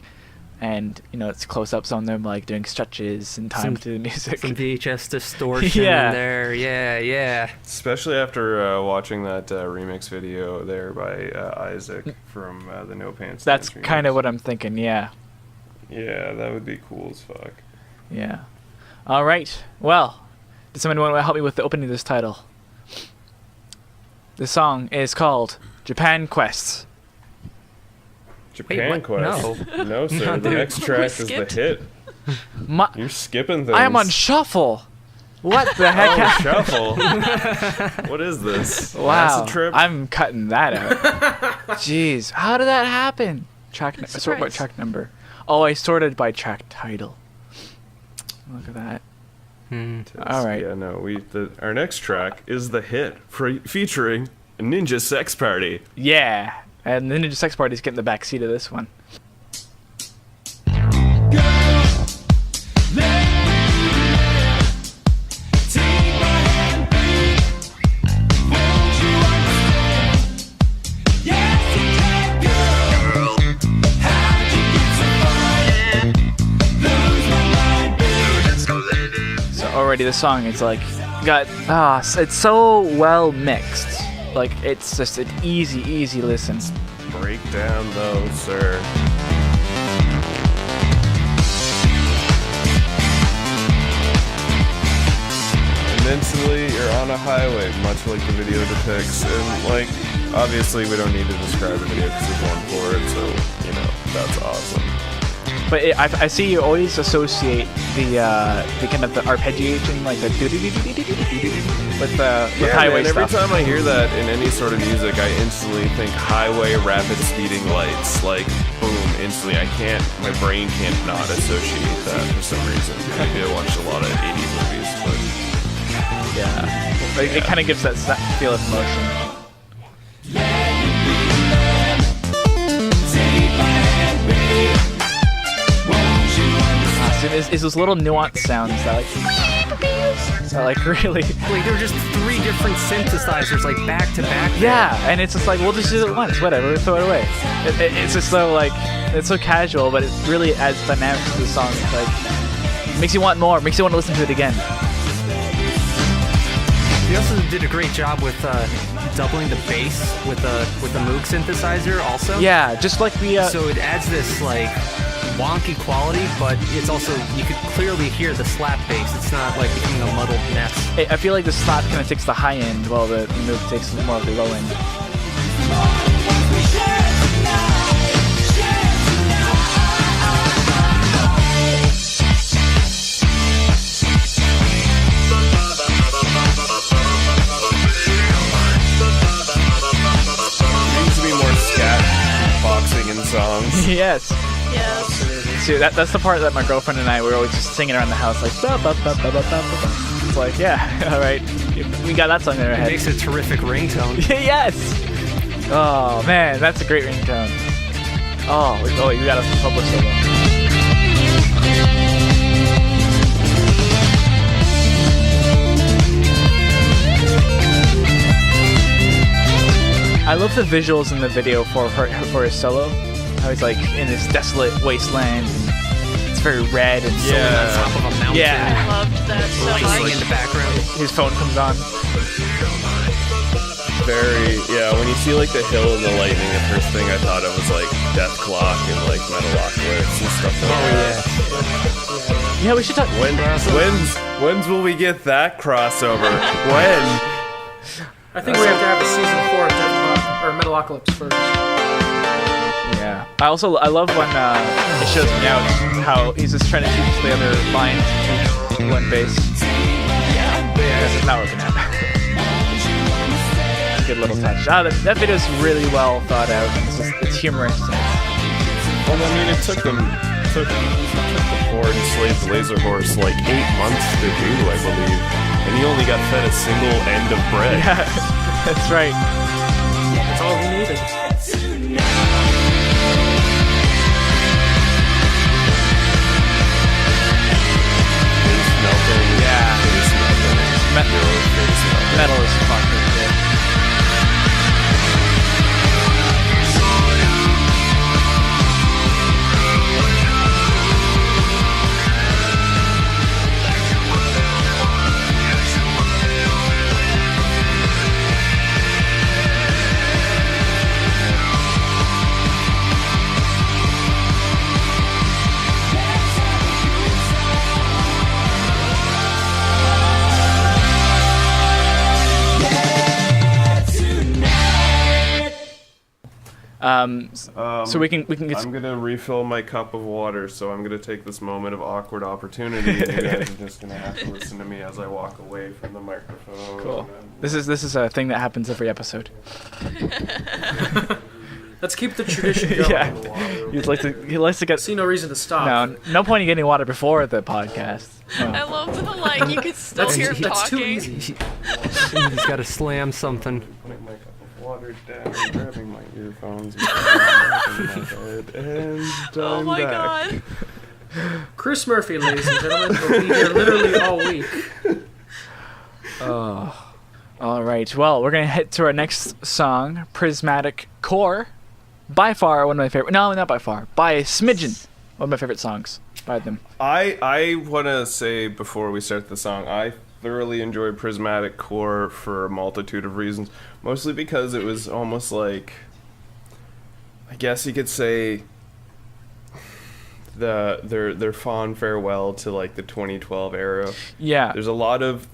and you know, it's close-ups on them like doing stretches in time to the music. Some VHS distortion Yeah. in there. Yeah. especially after watching that remix video there by Isaac from the No Pants. That's Dance kind remix. of what I'm thinking. Yeah. Yeah, that would be cool as fuck. Yeah. All right. Well, does someone want to help me with the opening of this title? The song is called Japan Quests. Japan what? Quest. No. No, sir. The dude. next track is the Skipped. hit. My, You're skipping things. I am on shuffle. What the heck? Oh, shuffle. What is this? Wow. Acid trip? I'm cutting that out. Jeez. How did that happen? Sort by Surprise. track number. Oh, I sorted by track title. Look at that. All right. Yeah, no. Our next track is the hit featuring Ninja Sex Party. Yeah. And the Ninja Sex Party's getting the back seat of this one. So already the song is like it's so well mixed. Like it's just an easy listen. Break down though, sir. And instantly you're on a highway, much like the video depicts. And like, obviously we don't need to describe the video because there's one for it, so, you know, that's awesome. But I see you always associate the kind of the arpeggiation, like the with highway man, every stuff. time I hear that in any sort of music, I instantly think highway rapid speeding lights. Like, boom, instantly. My brain can't not associate that for some reason. Maybe I watched a lot of 80s movies, but Yeah. It kind of gives that feel of motion. It's those little nuanced sounds that really. Like there were just 3 different synthesizers like back to back. Yeah, and it's just like, we'll just use it once, whatever, throw it away. It's just so like, it's so casual, but it really adds dynamics to the song. It's like, makes you want more, makes you want to listen to it again. They also did a great job with doubling the bass with the Moog synthesizer also. Yeah, just like the. So it adds this like wonky quality, but it's also, you could clearly hear the slap bass. It's not like becoming a muddled mess. I feel like the slap kind of takes the high end, while the move takes more of the low end. Needs to be more scat boxing in songs. Yes. Yes. See, that's the part that my girlfriend and I were always just singing around the house, like, ba, ba, ba, ba, ba, ba, ba. It's like, yeah, all right, we got that song in our It head. makes a terrific ringtone. Yes. Oh man, that's a great ringtone. Oh, we got a public solo. I love the visuals in the video for his solo. How he's like in this desolate wasteland. And it's very red and On top of a mountain. Yeah. I loved that so Lightning in much. the background. His phone comes on. When you see like the hill and the lightning, the first thing I thought of was like Death Clock and like Metalocalypse and stuff like that. Yeah, we should talk. When's will we get that crossover? When? I think we have to have a season 4 of Death Clock or Metalocalypse first. Yeah. I love when it shows me out how he's just trying to teach the other line to keep one bass. Yeah. It's not working out. Good little touch. That video is really well thought out. It's humorous. Well, I mean, it took the poor enslaved laser horse like 8 months to do, I believe, and he only got fed a single end of bread. Yeah, that's right. That's all he needed. Face melting. Yeah. Face melting. Face melting. Metal is fucking good. So we can get. I'm gonna refill my cup of water, so I'm gonna take this moment of awkward opportunity. You guys are just gonna have to listen to me as I walk away from the microphone. Cool. This is a thing that happens every episode. Let's keep the tradition going. Yeah. He likes to get. See no reason to stop. No point in getting water before the podcast. I love the like you could still That's, hear him that's too talking. easy. He's got to slam something. Putting my cup of water down, grabbing my earphones, and putting them in my head, and Oh I'm my back. god. Chris Murphy, ladies and gentlemen, will be here literally all week. Oh. All right. Well, we're gonna head to our next song, "Prismatic Core." By far one of my favorite. No, not by far. By a smidgen, one of my favorite songs by them. I want to say before we start the song, I thoroughly enjoyed Prismatic Core for a multitude of reasons. Mostly because it was almost like, I guess you could say, their fond farewell to like the 2012 era. Yeah. There's a lot of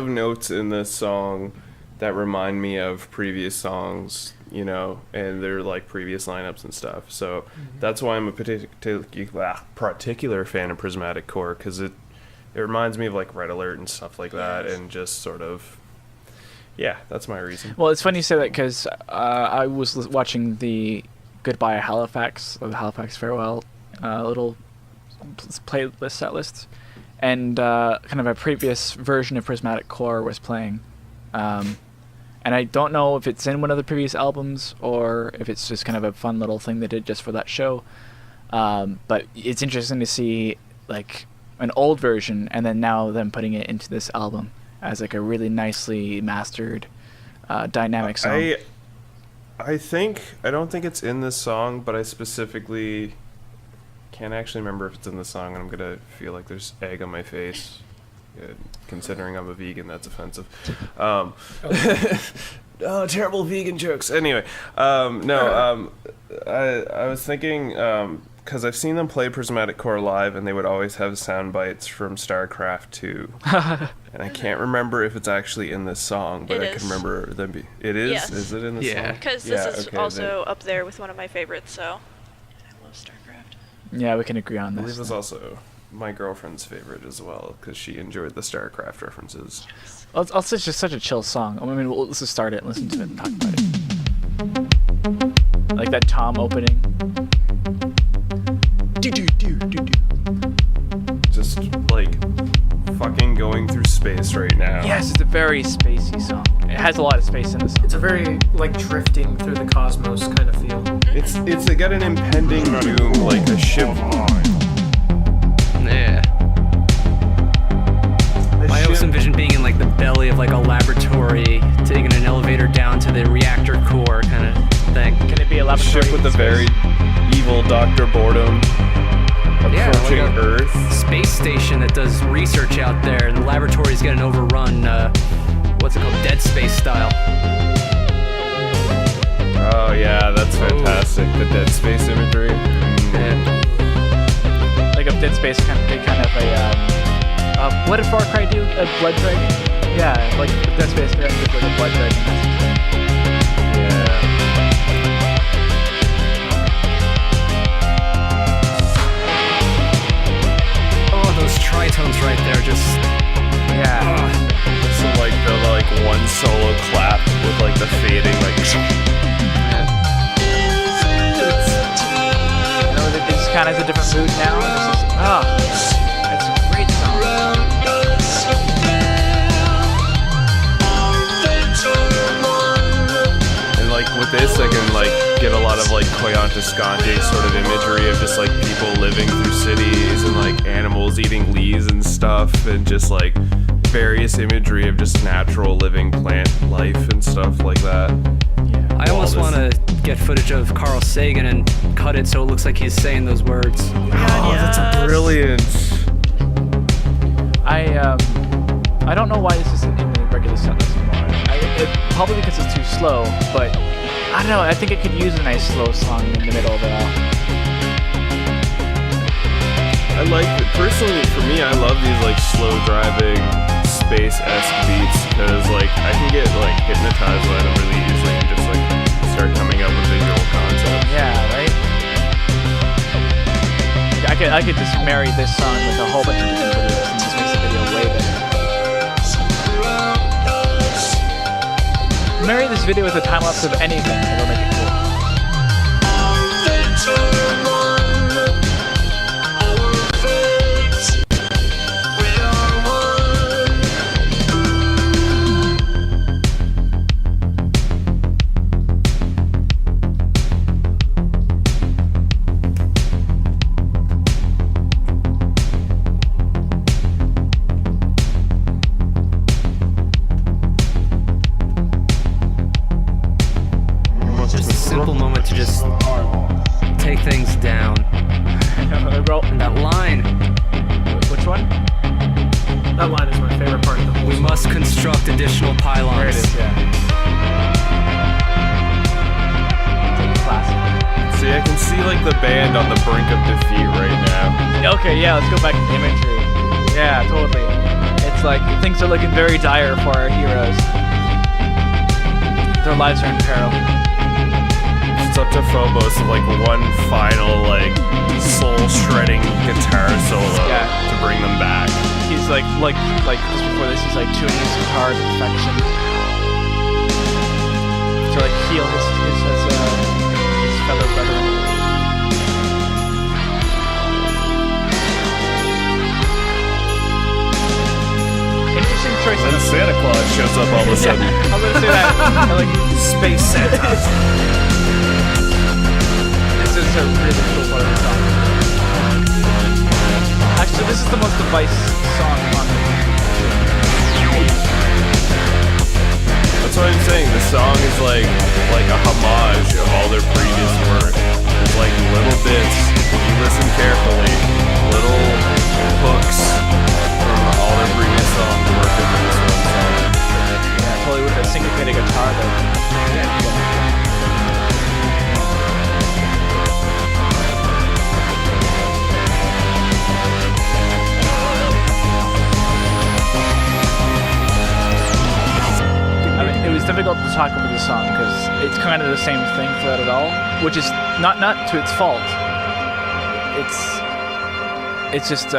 notes in this song that remind me of previous songs, you know, and they're like previous lineups and stuff. So that's why I'm a particular fan of Prismatic Core, because it reminds me of like Red Alert and stuff like that, and just sort of, yeah, that's my reason. Well, it's funny you say that because I was watching the Goodbye Halifax, or the Halifax Farewell little playlist set list, and kind of a previous version of Prismatic Core was playing. And I don't know if it's in one of the previous albums or if it's just kind of a fun little thing they did just for that show. But it's interesting to see like an old version and then now them putting it into this album as like a really nicely mastered dynamic song. I don't think it's in this song, but I specifically can't actually remember if it's in the song, and I'm gonna feel like there's egg on my face. Considering I'm a vegan, that's offensive. Terrible vegan jokes. Anyway, I was thinking, because I've seen them play Prismatic Core live, and they would always have sound bites from StarCraft 2. And I can't remember if it's actually in this song, but It I is. can remember them. It is? Yes. Is it in the Yeah. song? Because this is also up there with one of my favorites, so. I love StarCraft. Yeah, we can agree on I believe this. it's also my girlfriend's favorite as well, because she enjoyed the StarCraft references. It's just such a chill song. I mean, let's just start it and listen to it and talk about it. I like that Tom opening. Just, like, fucking going through space right now. Yes, it's a very spacey song. It has a lot of space in the song. It's a very, like, drifting through the cosmos kind of feel. It's got an impending doom, like a ship. Yeah. I always envision being in like the belly of like a laboratory, taking an elevator down to the reactor core kind of thing. Can it be a laboratory? Ship with a very evil Dr. Boredom approaching like a Earth. space station that does research out there, and the laboratory's getting overrun. What's it called? Dead Space style. Oh yeah, that's fantastic. The Dead Space imagery. Yeah. Like a Dead Space kind of a. What did Far Cry do? A blood dragon? Yeah, like Dead Space kind of did like a blood dragon. Yeah. Oh, those tritones right there, just Yeah. So like the one solo clap with like the fading like. You know, it just kind of has a different mood now. It's just, that's a great song. And like with this, I can like get a lot of like Koyante sort of imagery of just like people living through cities and like animals eating leaves and stuff, and just like various imagery of just natural living plant life and stuff like that. Yeah. I almost want to get footage of Carl Sagan and cut it so it looks like he's saying those words. Oh, that's brilliant. I don't know why this isn't in the regular set list anymore. Probably because it's too slow, but I don't know. I think it could use a nice slow song in the middle of it all. I like it. Personally, for me, I love these like slow driving space-esque beats, because like I can get like hypnotized by them really easily and just like start coming up with visual concepts. Yeah, right? I could just marry this song with a whole bunch of different videos and just makes the video way better. Marry this video with a time lapse of anything, and it'll make it cool. Just a simple moment to just take things down. And that line, Which one? That line is my favorite part of the whole we song. must construct additional pylons. There it is, yeah. It's a classic. See, I can see like the band on the brink of defeat right now. Okay, yeah, let's go back to the imagery. Yeah, totally. It's like things are looking very dire for our heroes. Their lives are in peril. It's up to Phobos of like one final like soul-shredding guitar solo to bring them back. He's like just before this, he's like tuning his guitar to perfection to like heal his fellow brethren. Interesting choice. Then Santa Claus shows up all of a sudden. I was gonna say that. I like Space Santa. this is a really cool part of the song. Actually, this is the most Device song on the. That's what I'm saying. The song is like a homage of all their previous work. There's like little bits, if you listen carefully, little hooks from all their previous songs worked into this one song. Yeah, totally with a syncopated guitar though. to talk over the song because it's kind of the same thing throughout it all, which is not to its fault. It's just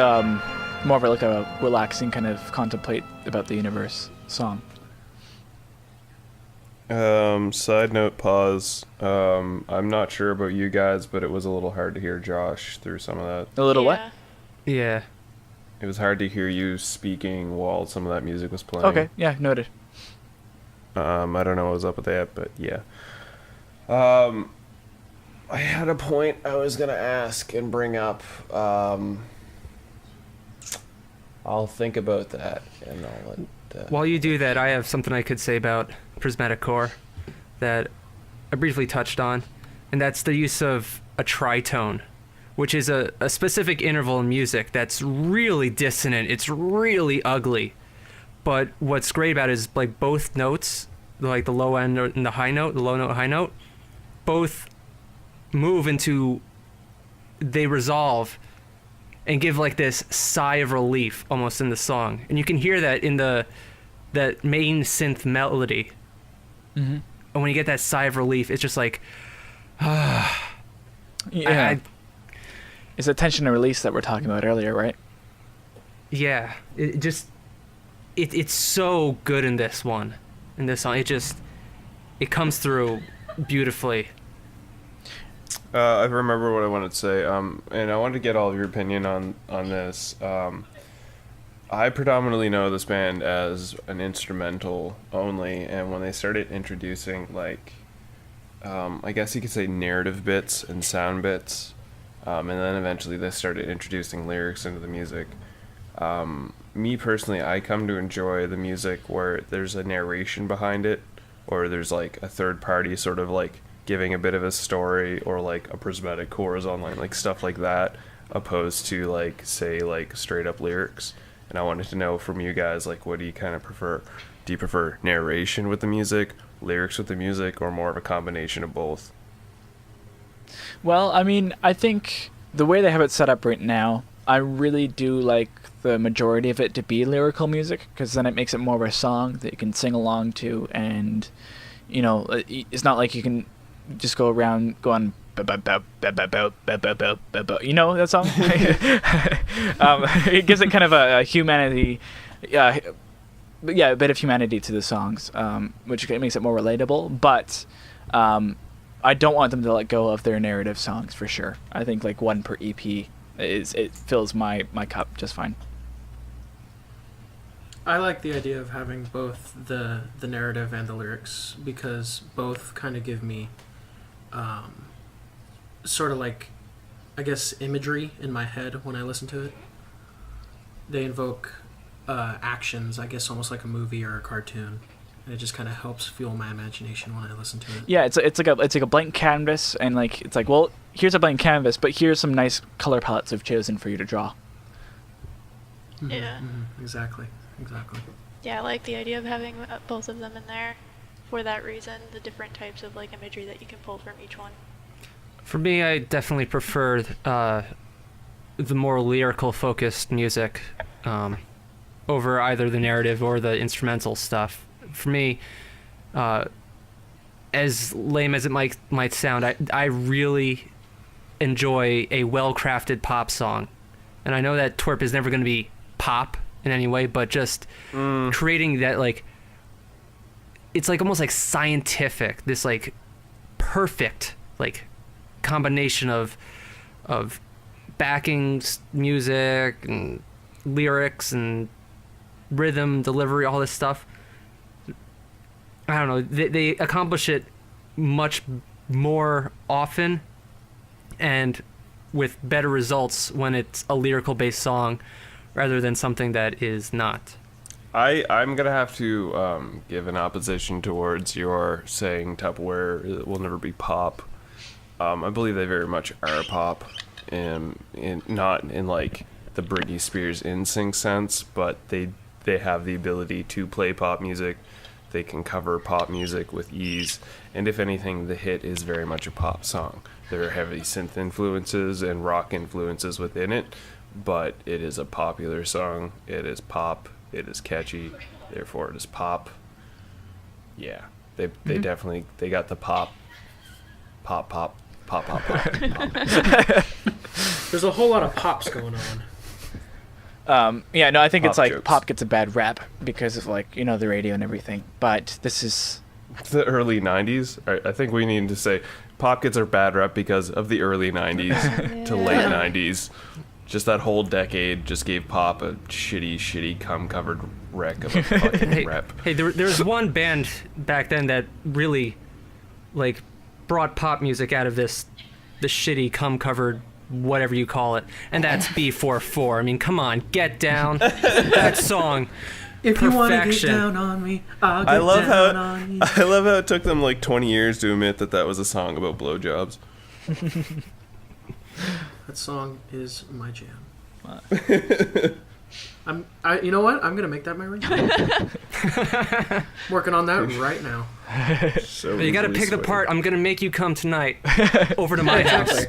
more of like a relaxing kind of contemplate about the universe song. Side note, pause. I'm not sure about you guys, but it was a little hard to hear Josh through some of that. A little what? Yeah. It was hard to hear you speaking while some of that music was playing. Okay, yeah, noted. I don't know what was up with that, but yeah. I had a point I was gonna ask and bring up. I'll think about that, and I'll let. While you do that, I have something I could say about Prismatic Core that I briefly touched on, and that's the use of a tritone, which is a specific interval in music that's really dissonant. It's really ugly. But what's great about it is like both notes, like the low end and the high note, the low note, high note, both move into, they resolve and give like this sigh of relief almost in the song. And you can hear that in that main synth melody. Mm-hmm. And when you get that sigh of relief, it's just like, Yeah. It's the tension and release that we're talking about earlier, right? yeah, it's so good in this one, in this song. It comes through beautifully. I remember what I wanted to say, and I wanted to get all of your opinion on this. I predominantly know this band as an instrumental only, and when they started introducing, like, I guess you could say narrative bits and sound bits, and then eventually they started introducing lyrics into the music. Me personally, I come to enjoy the music where there's a narration behind it, or there's like a third party sort of like giving a bit of a story, or like a prismatic chorus online, like stuff like that, opposed to like, say, like straight up lyrics. And I wanted to know from you guys, like, what do you kind of prefer? Do you prefer narration with the music, lyrics with the music, or more of a combination of both? Well, I mean, I think the way they have it set up right now, I really do like the majority of it to be lyrical music, because then it makes it more of a song that you can sing along to, and, you know, it's not like you can just go around going, you know that song? It gives it kind of a humanity, a bit of humanity to the songs, which makes it more relatable, but I don't want them to let go of their narrative songs for sure. I think like one per EP it fills my cup just fine. I like the idea of having both the narrative and the lyrics, because both kind of give me sort of like, I guess, imagery in my head when I listen to it. They invoke actions, I guess, almost like a movie or a cartoon. And it just kind of helps fuel my imagination when I listen to it. Yeah, it's like a blank canvas, and like it's like, well, here's a blank canvas, but here's some nice color palettes I've chosen for you to draw. Mm-hmm, Yeah. Mm-hmm, exactly. Yeah, I like the idea of having both of them in there for that reason, the different types of like imagery that you can pull from each one. For me, I definitely prefer the more lyrical focused music over either the narrative or the instrumental stuff. For me, as lame as it might sound, I really enjoy a well-crafted pop song. And I know that TWRP is never going to be pop in any way, but just creating that, like, it's like almost like scientific, this like perfect like combination of backing music and lyrics and rhythm, delivery, all this stuff. I don't know, they accomplish it much more often and with better results when it's a lyrical based song rather than something that is not. I'm gonna have to give an opposition towards your saying Tupperware will never be pop. I believe they very much are pop, in not in like the Britney Spears NSYNC sense, but they have the ability to play pop music. They can cover pop music with ease, and if anything, the hit is very much a pop song. There are heavy synth influences and rock influences within it, but it is a popular song. It is pop. It is catchy, therefore it is pop. Yeah. they definitely they got the pop. There's a whole lot of pops going on. Yeah, no, I think it's Pop like jokes. pop gets a bad rap because of like, you know, the radio and everything. But this is The early 90s. I think we need to say pop gets a bad rep because of the early 90s to late 90s. Just that whole decade just gave pop a shitty cum-covered wreck of a fucking rep. Hey, there was one band back then that really, like, brought pop music out of this shitty cum-covered whatever you call it, and that's B44. I mean, come on, Get Down. That song. If you want to get Perfection. down on me, I'll get I love down how on you. I love how it took them like 20 years to admit that was a song about blowjobs. That song is my jam. You know what? I'm gonna make that my ringtone. Working on that right now. So You gotta easily pick the swayed. part. I'm gonna make you come tonight over to my house.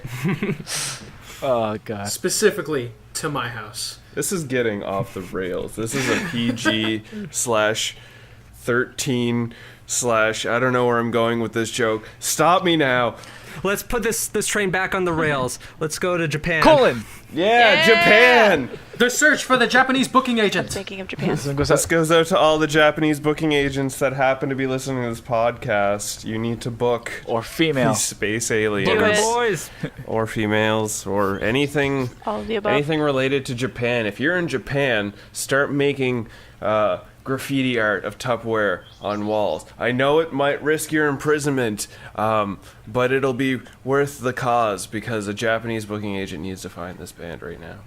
oh god. Specifically to my house. This is getting off the rails. This is a PG/13/ I don't know where I'm going with this joke. Stop me now. Let's put this train back on the rails. Let's go to Japan. Colon. Yeah, Japan. The search for the Japanese booking agent. Thinking of Japan. This goes out to all the Japanese booking agents that happen to be listening to this podcast. You need to book Or female. these space aliens Booker it. boys. or females or anything All of the above. anything related to Japan. If you're in Japan, start making graffiti art of Tupperware on walls. I know it might risk your imprisonment, but it'll be worth the cause because a Japanese booking agent needs to find this band right now.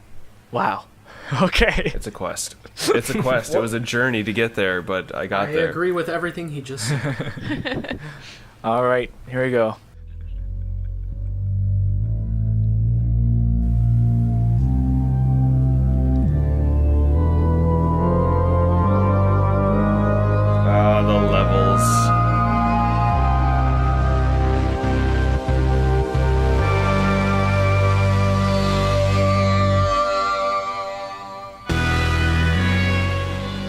Wow. Okay. It's a quest. It's a quest. It was a journey to get there, but I got I there. agree with everything he just said. All right, here we go. The levels.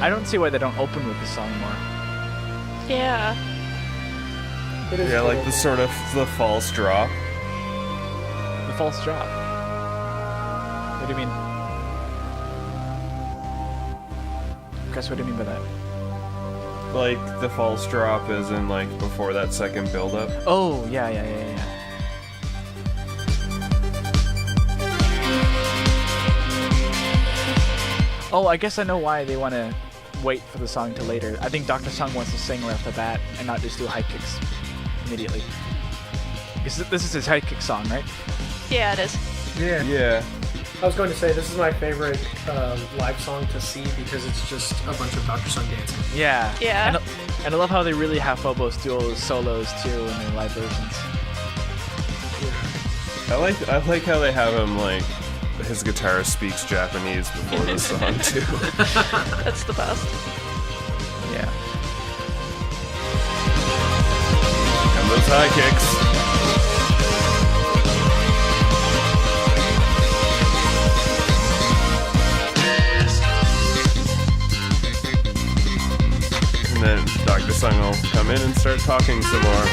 I don't see why they don't open with this song more. Yeah. Yeah, like the sort of the false drop. The false drop. What do you mean? Chris, what do you mean by that? Like the false drop is in like before that second build up. Oh, yeah. Oh, I guess I know why they want to wait for the song till later. I think Dr. Song wants to sing right off the bat and not just do high kicks immediately. This is his high kick song, right? Yeah, it is. Yeah. Yeah. I was going to say, this is my favorite live song to see because it's just a bunch of Dr. Sung dancing. Yeah. Yeah. And I love how they really have Phobos do all those solos too in their live versions. I like how they have him like his guitarist speaks Japanese before the song too. That's the best. Yeah. And those high kicks. And then Dr. Sung will come in and start talking some more.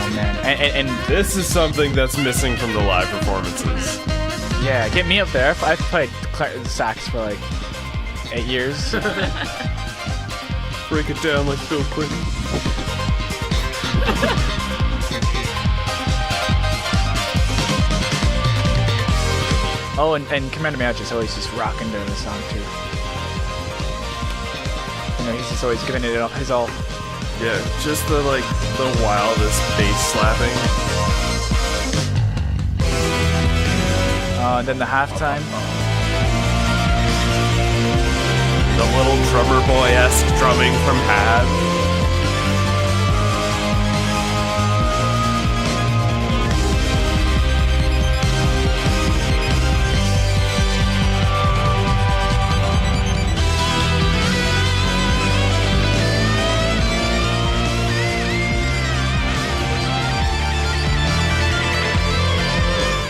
Oh man. And This is something that's missing from the live performances. yeah, get me up there. I've played sax for like 8 years. Break it down like Bill Clinton. Oh, and Commander Miyagi is always just rocking during the song too. You know, he's just always giving it his all. Yeah, just the wildest bass slapping. And then the halftime. The little drummer boy-esque drumming from Had.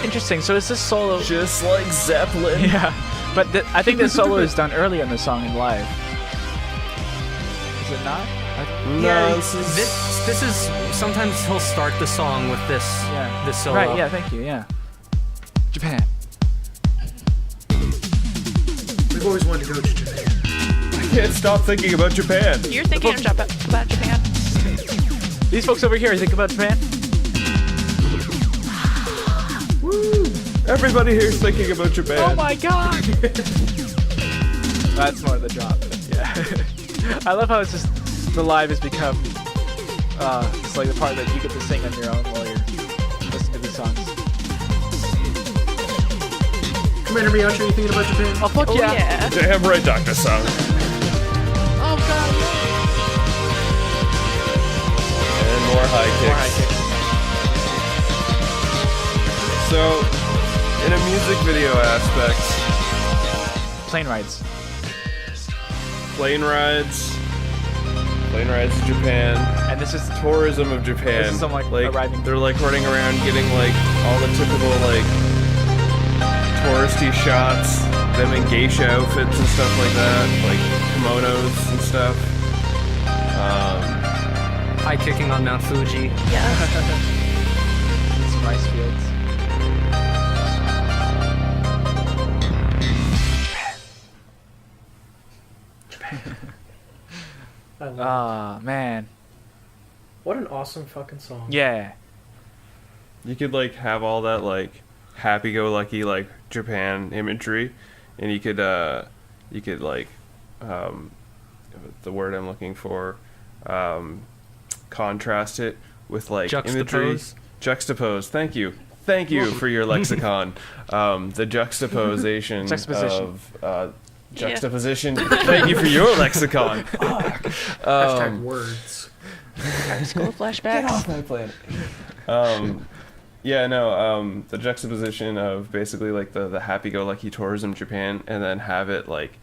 Interesting. So is this solo? Just like Zeppelin. Yeah, but I think the solo is done early on the song in live. Is it not? No, this is... This is sometimes he'll start the song with this this solo. Right, yeah, thank you, yeah. Japan. We've always wanted to go to Japan. I can't stop thinking about Japan. You're thinking about Japan. These folks over here think about Japan? Woo! Everybody here's thinking about Japan. Oh my god! That's more the drop. Yeah. I love how it's just the live has become it's like the part that you get to sing on your own while you're listening to these songs. Commander Miyacho, you thinking about Japan? Oh fuck yeah! Damn right, Dr. Song. Oh god! And more high kicks. So, in a music video aspect, Plane rides. plane rides to Japan, And this is tourism of Japan. This is some, like, arriving- they're like running around getting like all the typical like touristy shots, them in geisha outfits and stuff like that, like kimonos and stuff. High kicking on Mount Fuji. Yeah. some rice fields. I love it. Ah, man. What an awesome fucking song. Yeah. You could like have all that like happy-go-lucky like Japan imagery, and you could like the word I'm looking for, contrast it with like imagery. Juxtapose. Thank you for your lexicon. The juxtaposition of juxtaposition. Thank you for your lexicon. Hashtag words. School flashbacks. my planet. The juxtaposition of basically like the happy-go-lucky tourism Japan, and then have it like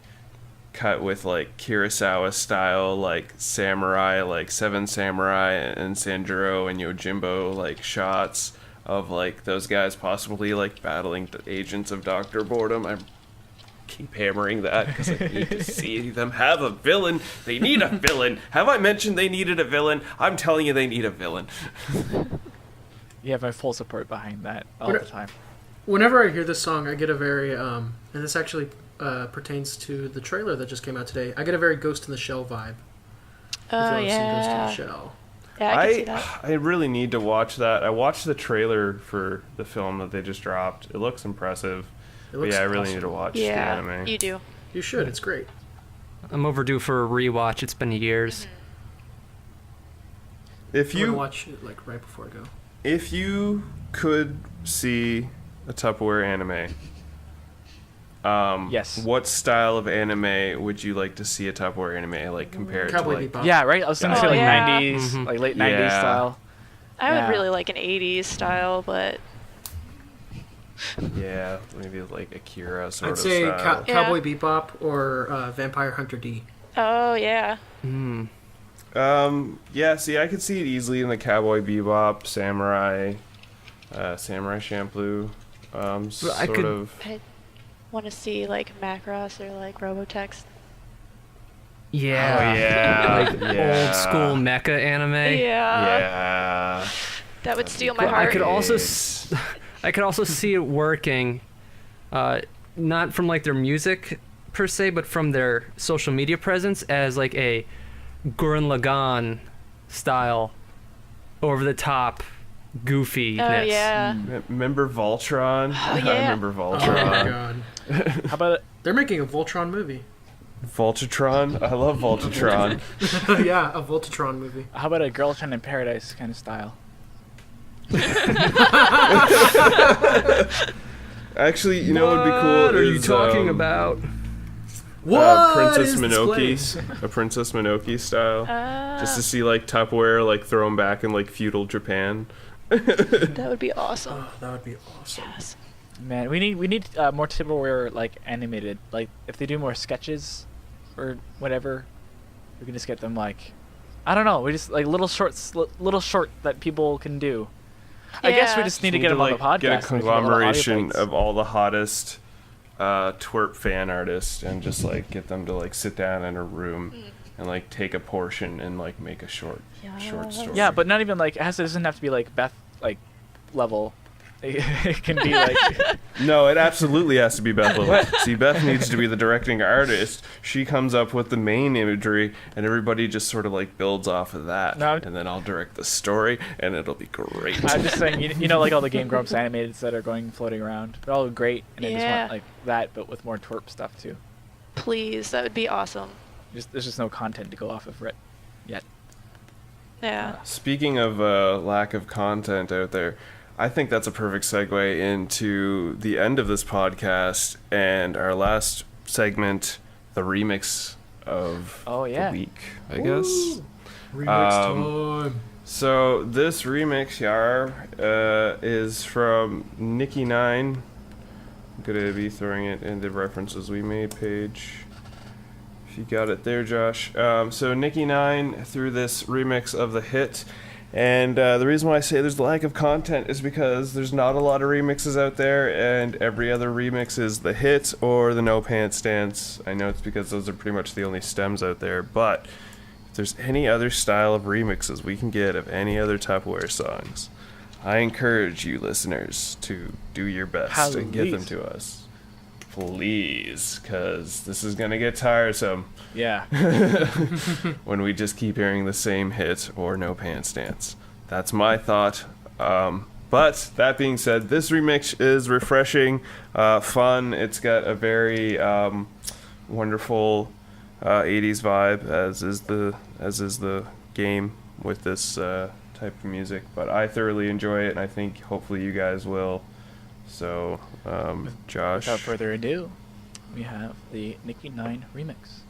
cut with like Kurosawa style like samurai, like Seven Samurai and Sanjuro and Yojimbo like shots of like those guys possibly like battling the agents of Dr. Boredom. I keep hammering that because I need to see them have a villain. They need a villain. Have I mentioned they needed a villain? I'm telling you, they need a villain. You have my full support behind that all the time. Whenever I hear this song, I get a very, and this actually pertains to the trailer that just came out today, I get a very Ghost in the Shell vibe. Oh, If you ever seen Ghost in yeah. the Shell. Yeah, I can see that. I really need to watch that. I watched the trailer for the film that they just dropped. It looks impressive. It looks I really awesome. need to watch the Yeah, anime. you do. You should, it's great. I'm overdue for a rewatch. It's been years. If I'm gonna you watch it like right before I go. if you could see a Tupperware anime, Yes. what style of anime would you like to see a Tupperware anime like compared Cowboy to like? Bebop. Yeah, right? I was gonna say like yeah. 90s, like late 90s Yeah. style. I Yeah. would really like an 80s style, but Yeah, maybe like Akira sort I'd of say style. Yeah. Cowboy Bebop or Vampire Hunter D. oh yeah. Yeah, see, I could see it easily in the Cowboy Bebop, Samurai Champloo, sort I could- of. I want to see like Macross or like Robotext. Yeah. Oh yeah, Like yeah. old school mecha anime. Yeah. Yeah. That would steal my Well, heart. I could also I could also see it working, not from like their music per se, but from their social media presence as like a Gurren Lagann style, over the top, goofiness. Oh yeah. Remember Voltron? Oh, yeah. I remember Oh my Voltron. god. How about They're making a Voltron movie. Voltatron? I love Voltatron. Yeah, a Voltatron movie. how about a Girlfriend in Paradise kind of style? Actually, you know what would be cool? What are you is, talking about? What Princess is this place? Minoki, a Princess Minoki style, just to Uh, see like Tupperware like throw 'em back in like feudal Japan. that would be awesome. Oh, that would be awesome. Yes. Man, we need more Tupperware like animated. Like if they do more sketches or whatever, we can just get them like, I don't know. We just like little short that people can do. I guess we Yeah. just need to get them on the podcast. Get a and we can get little audio conglomeration bites. of all the hottest TWRP fan artists and just like get them to like sit down in a room and like take a portion and like make a short story. Yeah, but not even like it doesn't have to be like Beth like level. It can be like No, it absolutely has to be Beth level. See, Beth needs to be the directing artist. She comes up with the main imagery, and everybody just sort of like builds off of that. No. And then I'll direct the story, and it'll be great. I'm just saying, you know, like all the Game Grumps animateds that are going floating around. They're all great, and I just Yeah. want like that, but with more twerp stuff too. Please, that would be awesome. There's just no content to go off of yet. Yeah. Speaking of lack of content out there, I think that's a perfect segue into the end of this podcast and our last segment, the remix of the week, I guess. Remix time. So this remix here is from Nikki9. I'm going to be throwing it in the references we made page. If you got it there, Josh. So Nikki9 threw this remix of the hit. And the reason why I say there's a lack of content is because there's not a lot of remixes out there, and every other remix is the hit or the no pants dance. I know it's because those are pretty much the only stems out there, but if there's any other style of remixes we can get of any other Tupperware songs, I encourage you listeners to do your best and get them to us. Please, because this is going to get tiresome. Yeah. When we just keep hearing the same hit or no pants dance. That's my thought. But that being said, this remix is refreshing, fun. It's got a very wonderful 80s vibe, as is the game with this type of music. But I thoroughly enjoy it, and I think hopefully you guys will. So, Josh. Without further ado, we have the Nikki9 remix.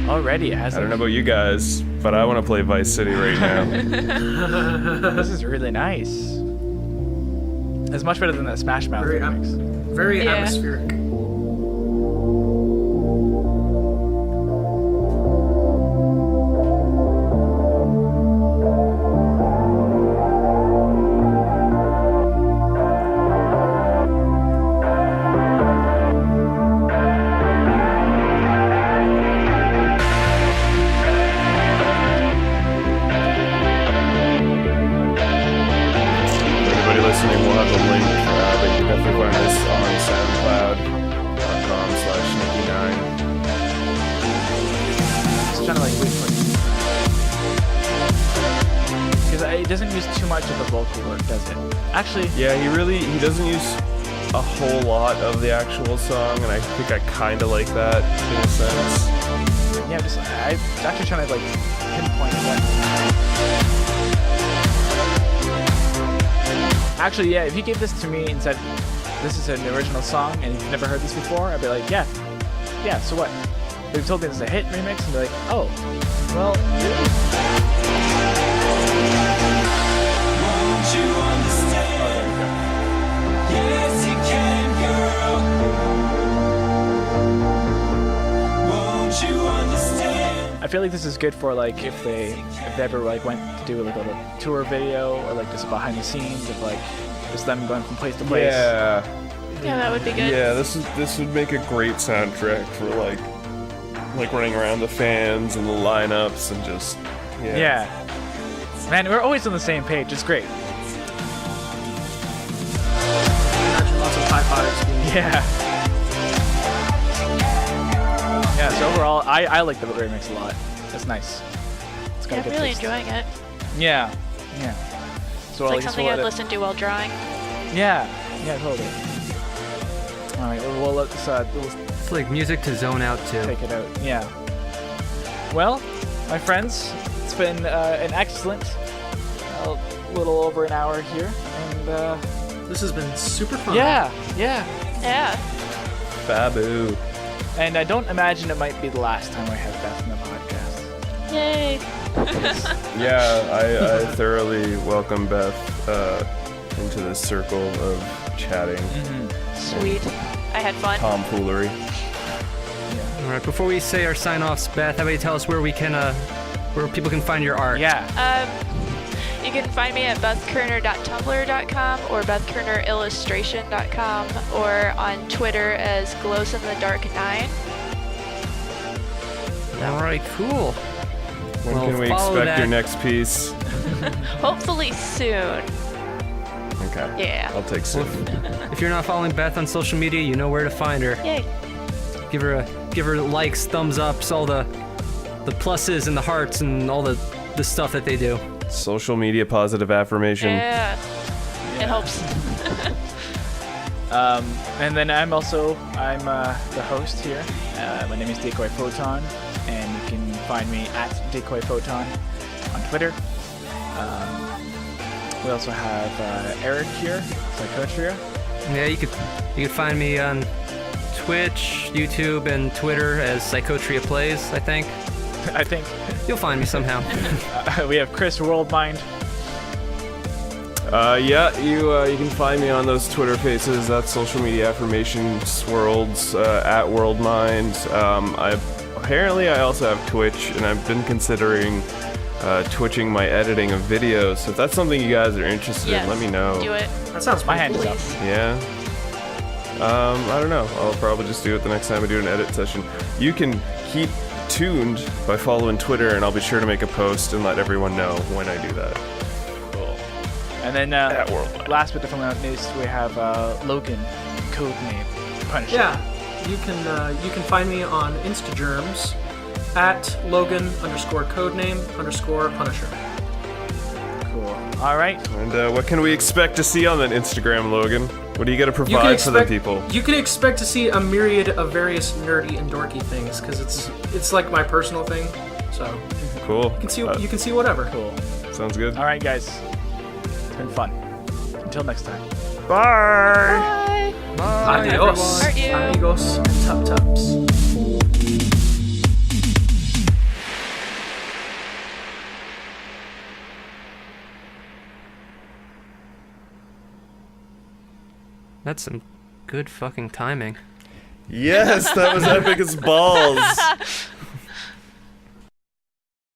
Already, it has. I don't know about you guys, but I want to play Vice City right now. This is really nice. It's much better than that Smash Mouth remix. Very Yeah. atmospheric. Everybody listening, we'll have a link that you can definitely find this on soundcloud.com/Nikki9. Just trying to like wait for it. Because it doesn't use too much of the vocal work, does it? Actually, Yeah, he doesn't use a whole lot of the actual song, and I think I kind of like that in a sense. yeah, I'm actually trying to like pinpoint what. Actually, yeah, if you gave this to me and said, this is an original song and you've never heard this before, I'd be like, yeah, so what? But if you told me this is a hit remix, I'd be like, oh, well, Won't you understand? Yes, you can, girl. Won't you understand? I feel like this is good for like if they ever like went to do like a little tour video or like just behind the scenes of like just them going from place to place. Yeah, Yeah, that would be good. yeah. This would make a great soundtrack for like running around the fans and the lineups and just Yeah. Man, we're always on the same page. It's great. Imagine lots of high fives being Yeah. Yeah, so overall, I like the remix a lot. It's nice. It's got Yeah, a good I'm really taste. enjoying it. Yeah. So It's I like guess something we'll I'd let listen to while drawing. Yeah, totally. All right, well, let's It's like music to zone out to. take it out. Yeah. Well, my friends, it's been an excellent little over an hour here, and This has been super fun. yeah. Yeah. Babu. And I don't imagine it might be the last time I have Beth in the podcast. Yay. Yeah, I thoroughly welcome Beth into this circle of chatting, Sweet. I had fun. tomfoolery. All right, before we say our sign-offs, Beth, how about you tell us where we can, where people can find your art? Yeah. You can find me at bethkerner.tumblr.com or bethkernerillustration.com or on Twitter as glowsinthedark9. All right, cool. When Well, can we follow expect your that. next piece? Hopefully soon. Okay. Yeah. I'll take soon. If you're not following Beth on social media, you know where to find her. Yay. Give her likes, thumbs ups, all the pluses and the hearts and all the stuff that they do. Social media positive affirmation. Yeah. It helps. And then I'm the host here. My name is Decoy Photon, and you can find me at Decoy Photon on Twitter. We also have Eric here, Psychotria. Yeah, you could find me on Twitch, YouTube, and Twitter as Psychotria Plays, I think. I think. You'll find me somehow. We have Chris Worldmind. Yeah, you can find me on those Twitter faces. That's social media affirmation swirls at Worldmind. I also have Twitch, and I've been considering twitching my editing of videos. So if that's something you guys are interested Yes. in, let me know. Do it. That sounds My pretty hand cool. is up. Yeah. I don't know. I'll probably just do it the next time I do an edit session. You can keep tuned by following Twitter, and I'll be sure to make a post and let everyone know when I do that. Cool. And then Worldmind. last but definitely not least, we have Logan, codename Punisher. Yeah, you can find me on Instagerms at Logan_codename_Punisher. Cool. All right. And what can we expect to see on that Instagram, Logan? What are you gonna provide for the people? You can expect to see a myriad of various nerdy and dorky things because it's like my personal thing. So Cool. you can see whatever. Cool. Sounds good. All right, guys. It's been fun. Until next time. Bye. Bye. Bye, Adios, Art you. amigos, and tup tups. That's some good fucking timing. Yes, that was epic as balls.